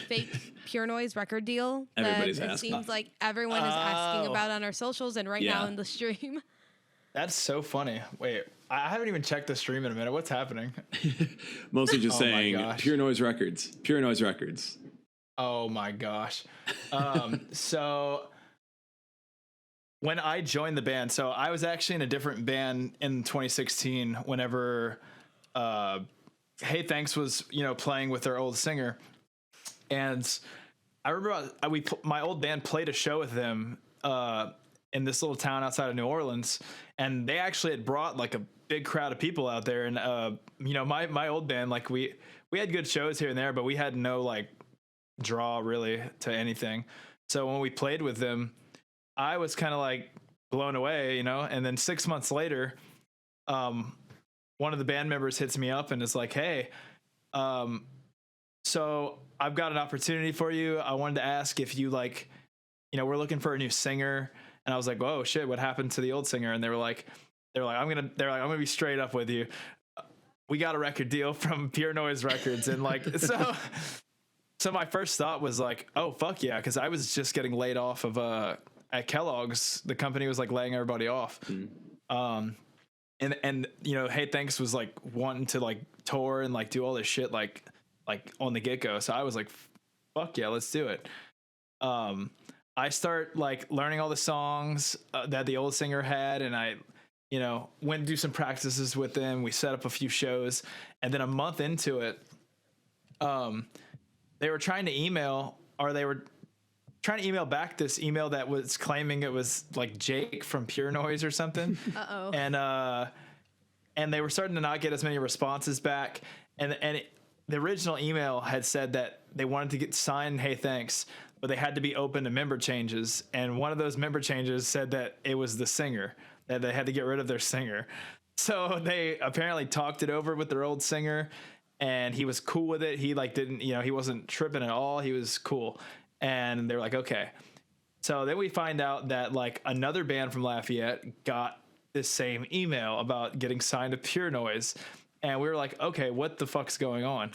B: fake Pure Noise record deal?
A: Everybody's
B: that
A: asking.
B: It seems like everyone is asking about on our socials and right now in the stream.
C: That's so funny. Wait, I haven't even checked the stream in a minute. What's happening?
A: Mostly just saying Pure Noise Records. Pure Noise Records.
C: Oh my gosh. So when I joined the band, so I was actually in a different band in 2016 whenever Hey Thanks was, playing with their old singer. And I remember my old band played a show with them in this little town outside of New Orleans, and they actually had brought like a big crowd of people out there. And my old band, like we had good shows here and there, but we had no like draw really to anything. So when we played with them, I was kind of like blown away, and then 6 months later, one of the band members hits me up and is like, "Hey, so I've got an opportunity for you. I wanted to ask if you we're looking for a new singer." And I was like, "Whoa, shit, what happened to the old singer?" And they were like, I'm gonna be straight up with you. We got a record deal from Pure Noise Records, and so my first thought was like, "Oh fuck yeah," because I was just getting laid off of at Kellogg's. The company was like laying everybody off. And Hey Thanks was like wanting to like tour and like do all this shit like on the get go. So I was like, "Fuck yeah, let's do it." I start like learning all the songs that the old singer had, and I went and do some practices with them. We set up a few shows, and then a month into it, they were trying to email back this email that was claiming it was like Jake from Pure Noise or something. And they were starting to not get as many responses back. And the original email had said that they wanted to get signed Hey Thanks, but they had to be open to member changes. And one of those member changes said that it was the singer, that they had to get rid of their singer. So they apparently talked it over with their old singer, and he was cool with it. He he wasn't tripping at all. He was cool. And they're like, "Okay." So then we find out that like another band from Lafayette got this same email about getting signed to Pure Noise. And we were like, "Okay, what the fuck's going on?"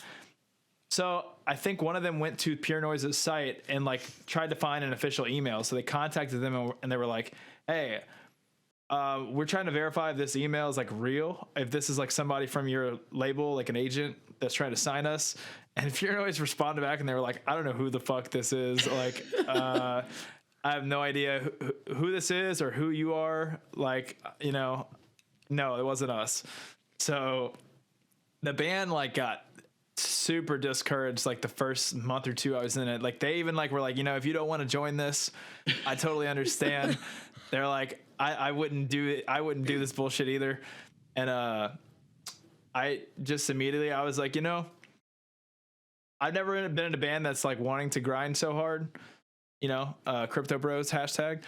C: So I think one of them went to Pure Noise's site and like tried to find an official email. So they contacted them and they were like, "Hey, we're trying to verify if this email is like real, if this is like somebody from your label, like an agent that's trying to sign us." And Pure Noise responded back and they were like, "I don't know who the fuck this is. Like, I have no idea who this is or who you are. Like, no, it wasn't us." So the band like got super discouraged like the first month or two I was in it. Like they even like were like, "If you don't want to join this, I totally understand." They're like, I wouldn't do it. I wouldn't do this bullshit either. And I just immediately I was like, I've never been in a band that's like wanting to grind so hard, Crypto Bros hashtag.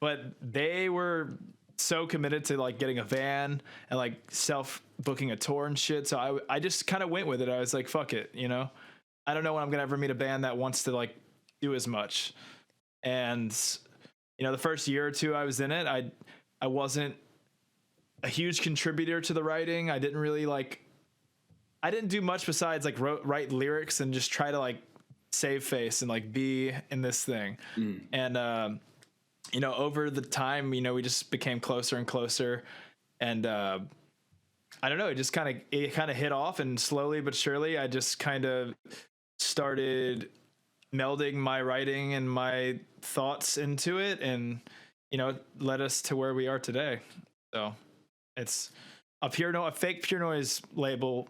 C: But they were so committed to like getting a van and like self booking a tour and shit. So I just kind of went with it. I was like, fuck it. I don't know when I'm going to ever meet a band that wants to like do as much. And, the first year or two I was in it, I wasn't a huge contributor to the writing. I didn't really I didn't do much besides like write lyrics and just try to like save face and like be in this thing. And, over the time, we just became closer and closer, and, I don't know, it kind of hit off, and slowly but surely I just kind of started melding my writing and my thoughts into it, and, led us to where we are today. So it's a fake Pure Noise label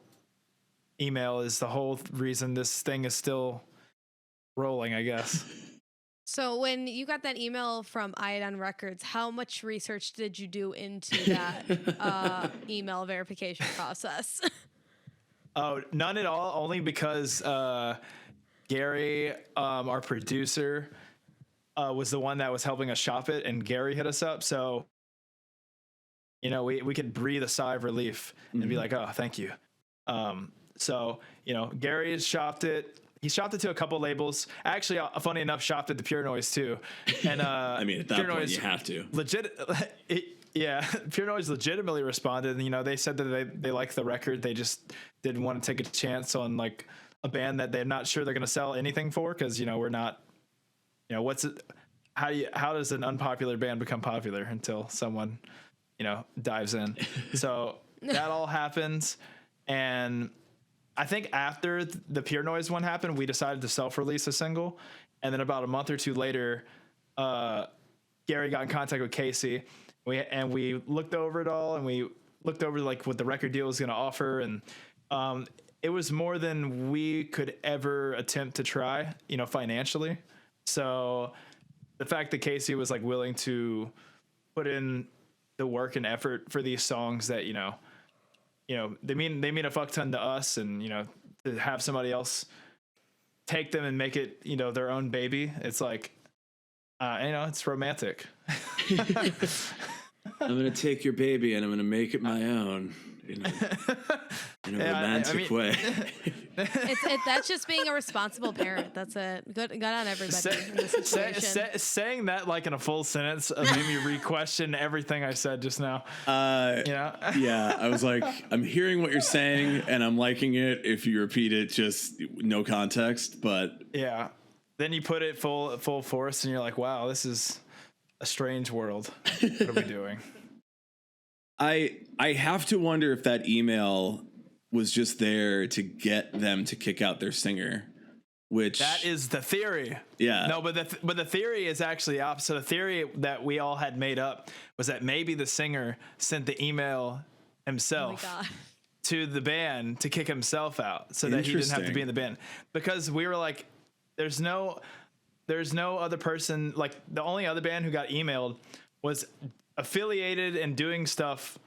C: email is the whole reason this thing is still rolling, I guess.
B: So when you got that email from Iodine Records, how much research did you do into that email verification process?
C: Oh, none at all. Only because Gary, our producer, was the one that was helping us shop it, and Gary hit us up. So, you know, we could breathe a sigh of relief and be like, oh, thank you. So, you know, Gary has shopped it. He shopped it to a couple labels. Actually, funny enough, shopped it to Pure Noise too. And
A: I mean, at that
C: Pure
A: point,
C: Noise
A: you have to.
C: Pure Noise legitimately responded. And, you know, they said that they liked the record. They just didn't want to take a chance on like a band that they're not sure they're going to sell anything for. Cause you know, we're not, you know, how does an unpopular band become popular until someone, you know, dives in? So that all happens. And I think after the Pure Noise one happened, we decided to self-release a single. And then about a month or two later, Gary got in contact with Casey. We looked over it all, and we looked over like what the record deal was going to offer. And it was more than we could ever attempt to try, you know, financially. So the fact that Casey was like willing to put in the work and effort for these songs that, you know, they mean a fuck ton to us, and, you know, to have somebody else take them and make it, you know, their own baby. It's like, you know, it's romantic.
A: I'm going to take your baby and I'm going to make it my own in a romantic way.
B: That's just being a responsible parent. That's it. Good on everybody in this situation.
C: Saying that like in a full sentence made me re-question everything I said just now.
A: Yeah, I was like, I'm hearing what you're saying and I'm liking it. If you repeat it, just no context. But
C: yeah, then you put it full force and you're like, wow, this is a strange world. What are we doing?
A: I have to wonder if that email was just there to get them to kick out their singer, which
C: that is the theory.
A: Yeah.
C: No, but the theory is actually opposite. The theory that we all had made up was that maybe the singer sent the email himself to the band to kick himself out so that he didn't have to be in the band, because we were like, there's no other person. Like, the only other band who got emailed was affiliated and doing stuff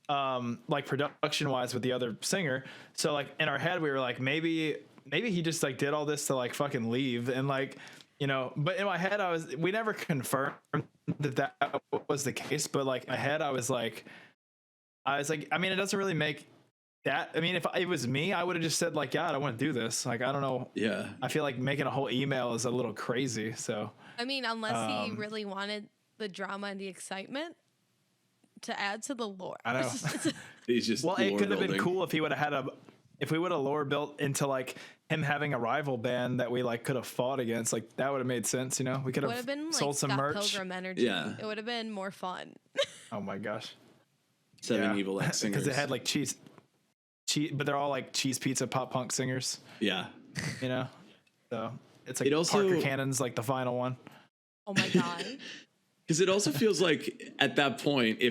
C: like production wise with the other singer. So like in our head we were like, maybe he just like did all this to like fucking leave, and like, you know, but in my head we never confirmed that was the case, but like in my head I was like, I mean, it doesn't really make that, I mean, if it was me, I would have just said like, yeah, I want to do this. Like, I don't know.
A: Yeah.
C: I feel like making a whole email is a little crazy. So
B: I mean, unless he really wanted the drama and the excitement to add to the lore.
C: I know.
A: He's just,
C: well, it could have been cool if he would have had if we would have lore built into like him having a rival band that we like could have fought against. Like, that would have made sense, you know? We could have
B: been,
C: sold
B: like,
C: some
B: Scott
C: merch.
B: Pilgrim energy.
A: Yeah.
B: It would have been more fun.
C: Oh my gosh.
A: Seven evil ex singers.
C: Because they had like cheese, but they're all like cheese pizza pop punk singers.
A: Yeah.
C: You know? So it's like Parker Cannon's like the final one.
B: Oh my God.
A: Because it also feels like at that point,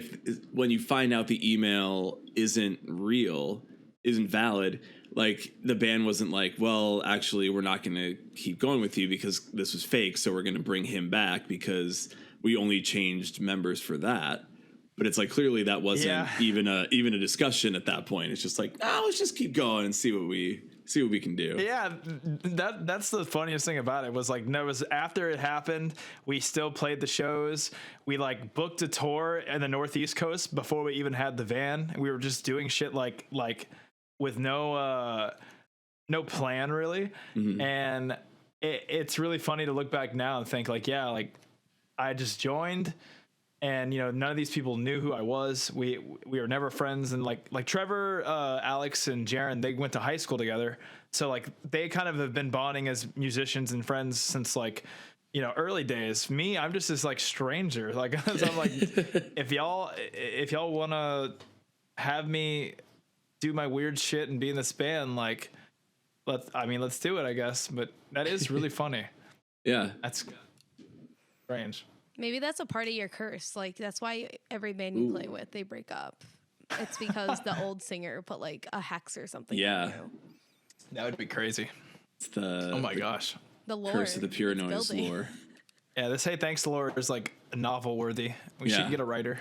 A: when you find out the email isn't real, isn't valid, like the band wasn't like, well, actually, we're not going to keep going with you because this was fake, so we're going to bring him back because we only changed members for that. But it's like, clearly that wasn't even a discussion at that point. It's just like, let's just keep going and see what we can do.
C: Yeah, that's the funniest thing about it was like, no, it was after it happened, we still played the shows. We like booked a tour in the Northeast coast before we even had the van. We were just doing shit like with no plan really. Mm-hmm. And it's really funny to look back now and think like, yeah, like I just joined. And, you know, none of these people knew who I was. We were never friends. And like Trevor, Alex, and Jaron, they went to high school together. So like they kind of have been bonding as musicians and friends since like, you know, early days. Me, I'm just this like stranger. Like, so I'm like, if y'all want to have me do my weird shit and be in this band, like, let's do it, I guess. But that is really funny.
A: Yeah.
C: That's strange.
B: Maybe that's a part of your curse. Like, that's why every band you play with, they break up. it's because the old singer put like a hex or something.
A: Yeah.
B: on you.
C: That would be crazy.
A: It's the
C: Oh my gosh.
B: The lore.
A: curse of the pure
B: it's
A: noise
B: building.
A: lore.
C: Yeah, this Hey Thanks lore is like novel worthy. We
A: Yeah.
C: should get a writer.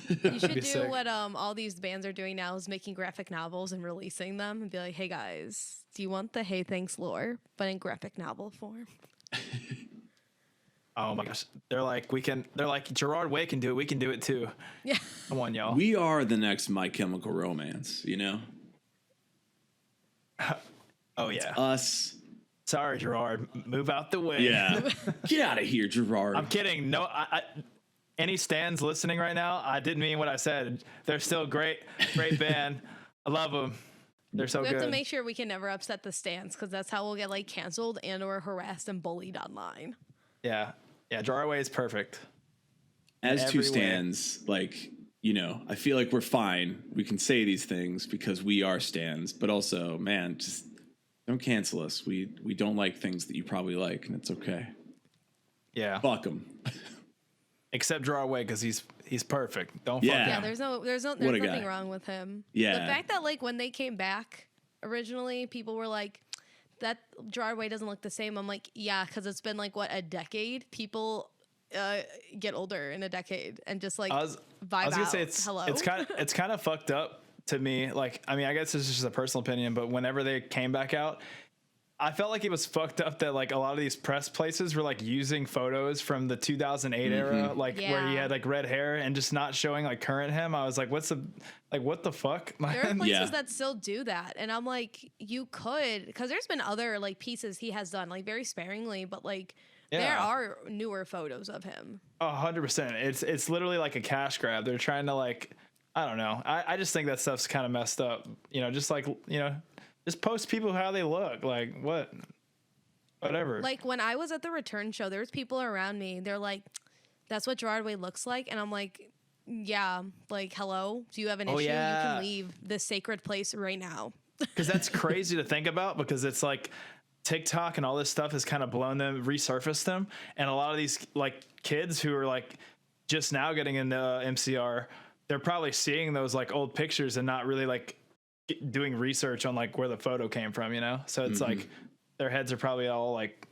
B: You should
C: be
B: do
C: sick.
B: what all these bands are doing now is making graphic novels and releasing them and be like, hey guys, do you want the Hey Thanks lore, but in graphic novel form?
C: Oh my gosh. They're like Gerard Way can do it. We can do it too.
B: Yeah.
C: Come on, y'all.
A: We are the next My Chemical Romance, you know?
C: Oh yeah.
A: Us.
C: Sorry, Gerard. Move out the way.
A: Yeah. Get out of here, Gerard.
C: I'm kidding. No, any stands listening right now, I didn't mean what I said. They're still great band. I love them. They're so
B: We
C: good.
B: have to make sure we can never upset the stands because that's how we'll get like canceled and or harassed and bullied online.
C: Yeah. Gerard Way is perfect.
A: As
C: every
A: two
C: way.
A: stands, like, you know, I feel like we're fine. We can say these things because we are stands, but also, man, just don't cancel us. We don't like things that you probably like, and it's okay.
C: Yeah.
A: Fuck them.
C: Except Gerard Way because he's perfect. Don't
A: Yeah.
C: fuck
B: Yeah,
C: him.
B: there's
A: What a
B: nothing
A: guy.
B: wrong with him.
A: Yeah.
B: The fact that like when they came back originally, people were like, that Gerard Way doesn't look the same. I'm like, yeah, because it's been like what, a decade? People get older in a decade and just like
C: I was
B: vibe
C: gonna
B: out.
C: say it's
B: Hello?
C: it's kind of fucked up to me. Like, I mean, I guess it's just a personal opinion, but whenever they came back out, I felt like it was fucked up that like a lot of these press places were like using photos from the 2008 era, like where he
B: Yeah.
C: had like red hair and just not showing like current him. I was like, what the fuck?
B: There are places
A: Yeah.
B: that still do that, and I'm like, you could, because there's been other like pieces he has done, like very sparingly, but like there
C: Yeah.
B: are newer photos of him.
C: 100%. It's literally like a cash grab. They're trying to like, I don't know. I just think that stuff's kind of messed up. You know, just like, you know, just post people how they look. Like whatever.
B: Like when I was at the return show, there was people around me. They're like, "That's what Gerard Way looks like," and I'm like, "Yeah, like hello. Do you have an issue? You
C: yeah.
B: can leave this sacred place right now."
C: Because that's crazy to think about because it's like TikTok and all this stuff has kind of blown them, resurfaced them. And a lot of these like kids who are like just now getting into MCR, they're probably seeing those like old pictures and not really like doing research on like where the photo came from, you know? So it's like their heads are probably all like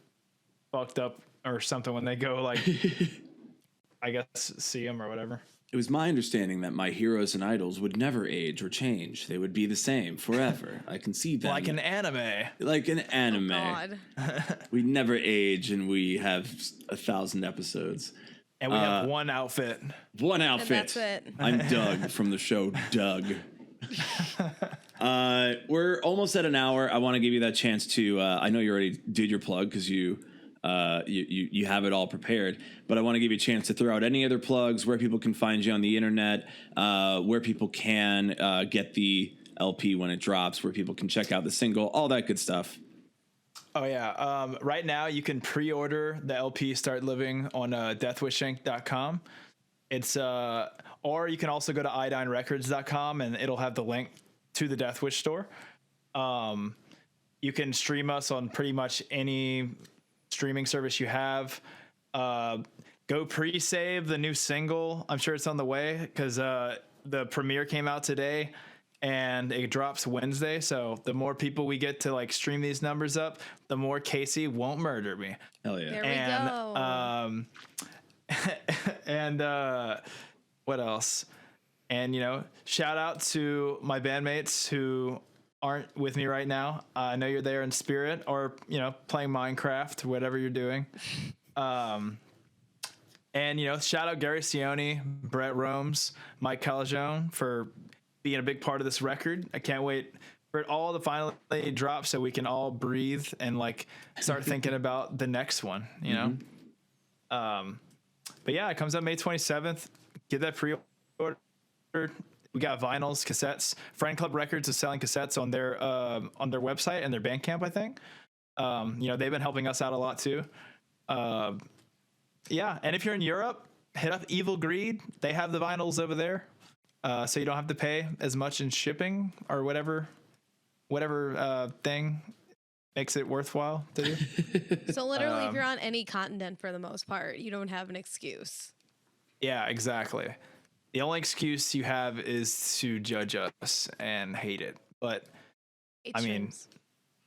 C: fucked up or something when they go like, I guess, see them or whatever.
A: It was my understanding that my heroes and idols would never age or change. They would be the same forever. I can see them.
C: Like an anime.
A: Like an anime.
B: God.
A: We never age and we have 1,000 episodes.
C: And we have one outfit.
A: One outfit.
B: that's it.
A: I'm Doug from the show Doug. We're almost at an hour. I want to give you that chance to. I know you already did your plug because you have it all prepared, but I want to give you a chance to throw out any other plugs, where people can find you on the internet, where people can get the LP when it drops, where people can check out the single, all that good stuff.
C: Oh yeah. Right now you can pre-order the LP Start Living on deathwishinc.com. It's or you can also go to iodinerecords.com and it'll have the link to the Death Wish store. You can stream us on pretty much any streaming service you have. Go pre-save the new single. I'm sure it's on the way because the premiere came out today and it drops Wednesday. So the more people we get to like stream these numbers up, the more Casey won't murder me.
A: Hell yeah.
B: There we go.
C: And what else? And, you know, shout out to my bandmates who aren't with me right now. I know you're there in spirit or, you know, playing Minecraft, whatever you're doing. And, you know, shout out Gary Sione, Brett Romes, Mike Calagione for being a big part of this record. I can't wait for it all to finally drop so we can all breathe and like start thinking about the next one, you know? But yeah, it comes out May 27th. Get that pre-order. We got vinyls, cassettes. Friend Club Records is selling cassettes on their website and their Bandcamp, I think. You know, they've been helping us out a lot too. Yeah, and if you're in Europe, hit up Evil Greed. They have the vinyls over there, so you don't have to pay as much in shipping or whatever thing makes it worthwhile to do.
B: So literally, if you're on any continent for the most part, you don't have an excuse.
C: Yeah, exactly. The only excuse you have is to judge us and hate it. But I mean,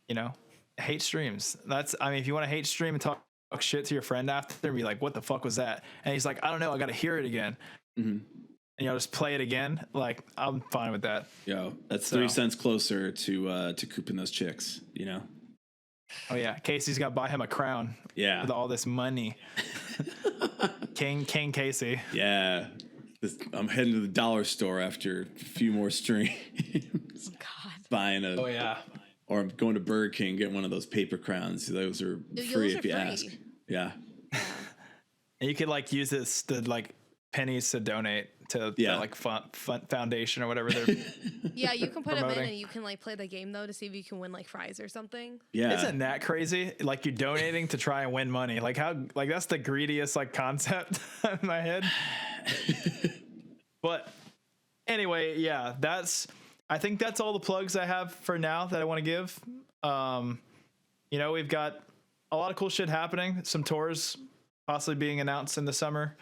C: you know, hate streams. If you want to hate stream and talk shit to your friend after and be like, what the fuck was that? And he's like, I don't know, I got to hear it again. And just play it again. Like, I'm fine with that.
A: Yo, that's 3 cents closer to cooping those chicks, you know?
C: Oh yeah, Casey's got to buy him a crown.
A: Yeah.
C: With all this money. King Casey.
A: Yeah. I'm heading to the dollar store after a few more streams.
B: Oh, God.
A: Buying
C: Oh yeah.
A: Or I'm going to Burger King, getting one of those paper crowns. Those are free if you ask. Yeah.
C: And you could like use this to like pennies to donate to the, like foundation or whatever they're
B: Yeah, you can put them in
C: promoting.
B: and you can like play the game though to see if you can win like fries or something.
A: Yeah.
C: Isn't that crazy? Like you're donating to try and win money. Like how like that's the greediest like concept in my head. But anyway, yeah, I think that's all the plugs I have for now that I want to give. You know, we've got a lot of cool shit happening. Some tours possibly being announced in the summer.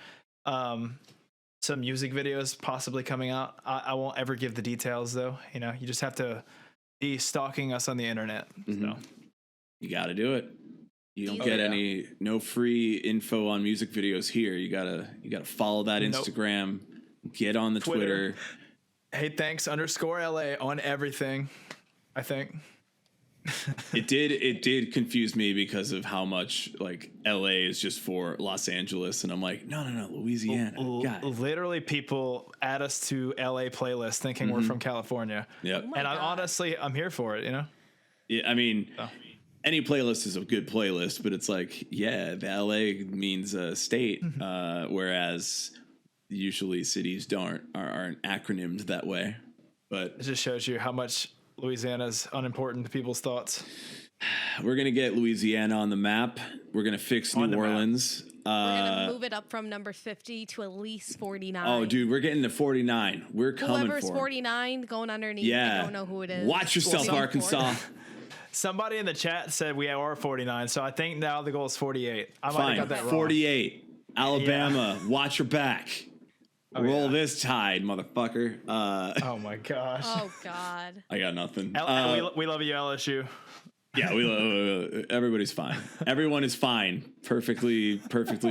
C: Some music videos possibly coming out. I won't ever give the details though. You know, you just have to be stalking us on the internet. So
A: you got to do it. You don't get no free info on music videos here. You gotta follow that Instagram, get on the Twitter.
C: Hey, thanks _LA on everything. I think
A: it did confuse me because of how much like LA is just for Los Angeles, and I'm like, no, Louisiana.
C: Literally, people add us to LA playlists thinking we're from California.
A: Yep.
B: Oh
C: and I'm here for it. You know.
A: Yeah, I mean. Any playlist is a good playlist, but it's like, yeah, the LA means a state, whereas usually cities aren't acronymed that way. But
C: it just shows you how much Louisiana is unimportant to people's thoughts.
A: We're gonna get Louisiana on the map. We're gonna fix New Orleans.
B: We're gonna move it up from number 50 to at least 49.
A: Oh, dude, we're getting to 49. We're coming
B: Whoever's
A: for
B: 49 going underneath.
A: Yeah,
B: I don't know who it is.
A: Watch yourself, Arkansas.
C: Somebody in the chat said we are 49, so I think now the goal is 48. I might have got that wrong.
A: 48. Alabama, watch your back. Roll this tide, motherfucker.
C: Oh my gosh.
B: Oh God.
A: I got nothing.
C: We love you, LSU.
A: Yeah, we love, everybody's fine. Everyone is fine. Perfectly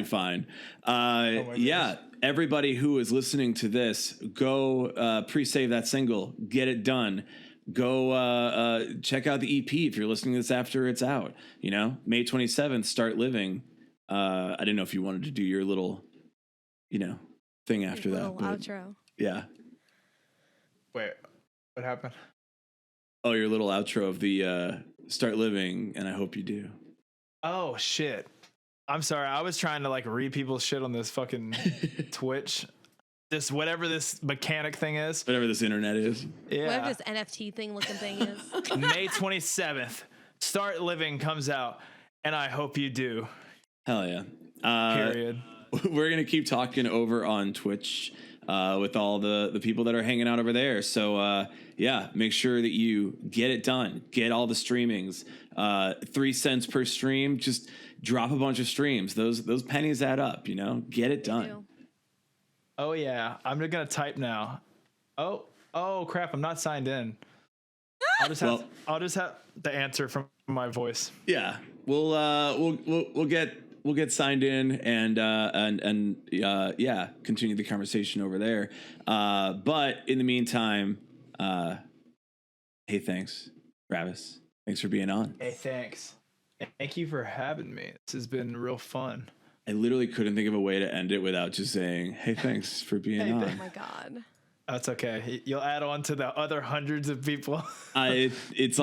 A: fine. Yeah, everybody who is listening to this, go pre-save that single. Get it done. Go check out the EP if you're listening to this after it's out. You know, May 27th, Start Living. I didn't know if you wanted to do your little, thing after that.
B: Outro.
A: Yeah.
C: Wait, what happened?
A: Oh, your little outro of the Start Living, and I hope you do.
C: Oh, shit. I'm sorry. I was trying to like read people's shit on this fucking Twitch. Whatever this mechanic thing is.
A: Whatever this internet is.
B: Yeah. Whatever this NFT thing looking thing is.
C: May 27th, Start Living comes out, and I hope you do.
A: Hell yeah.
C: Period.
A: We're going to keep talking over on Twitch with all the people that are hanging out over there. So, yeah, make sure that you get it done. Get all the streamings. 3 cents per stream. Just drop a bunch of streams. Those pennies add up, Get it done.
C: Oh yeah, I'm just gonna type now. Oh crap, I'm not signed in. I'll just have the answer from my voice.
A: Yeah, we'll get signed in and yeah, continue the conversation over there. But in the meantime, hey, thanks, Travis. Thanks for being on.
C: Hey, thanks. Thank you for having me. This has been real fun.
A: I literally couldn't think of a way to end it without just saying, hey, thanks for being on.
B: Oh my God.
C: That's okay. You'll add on to the other hundreds of people.
A: It's like,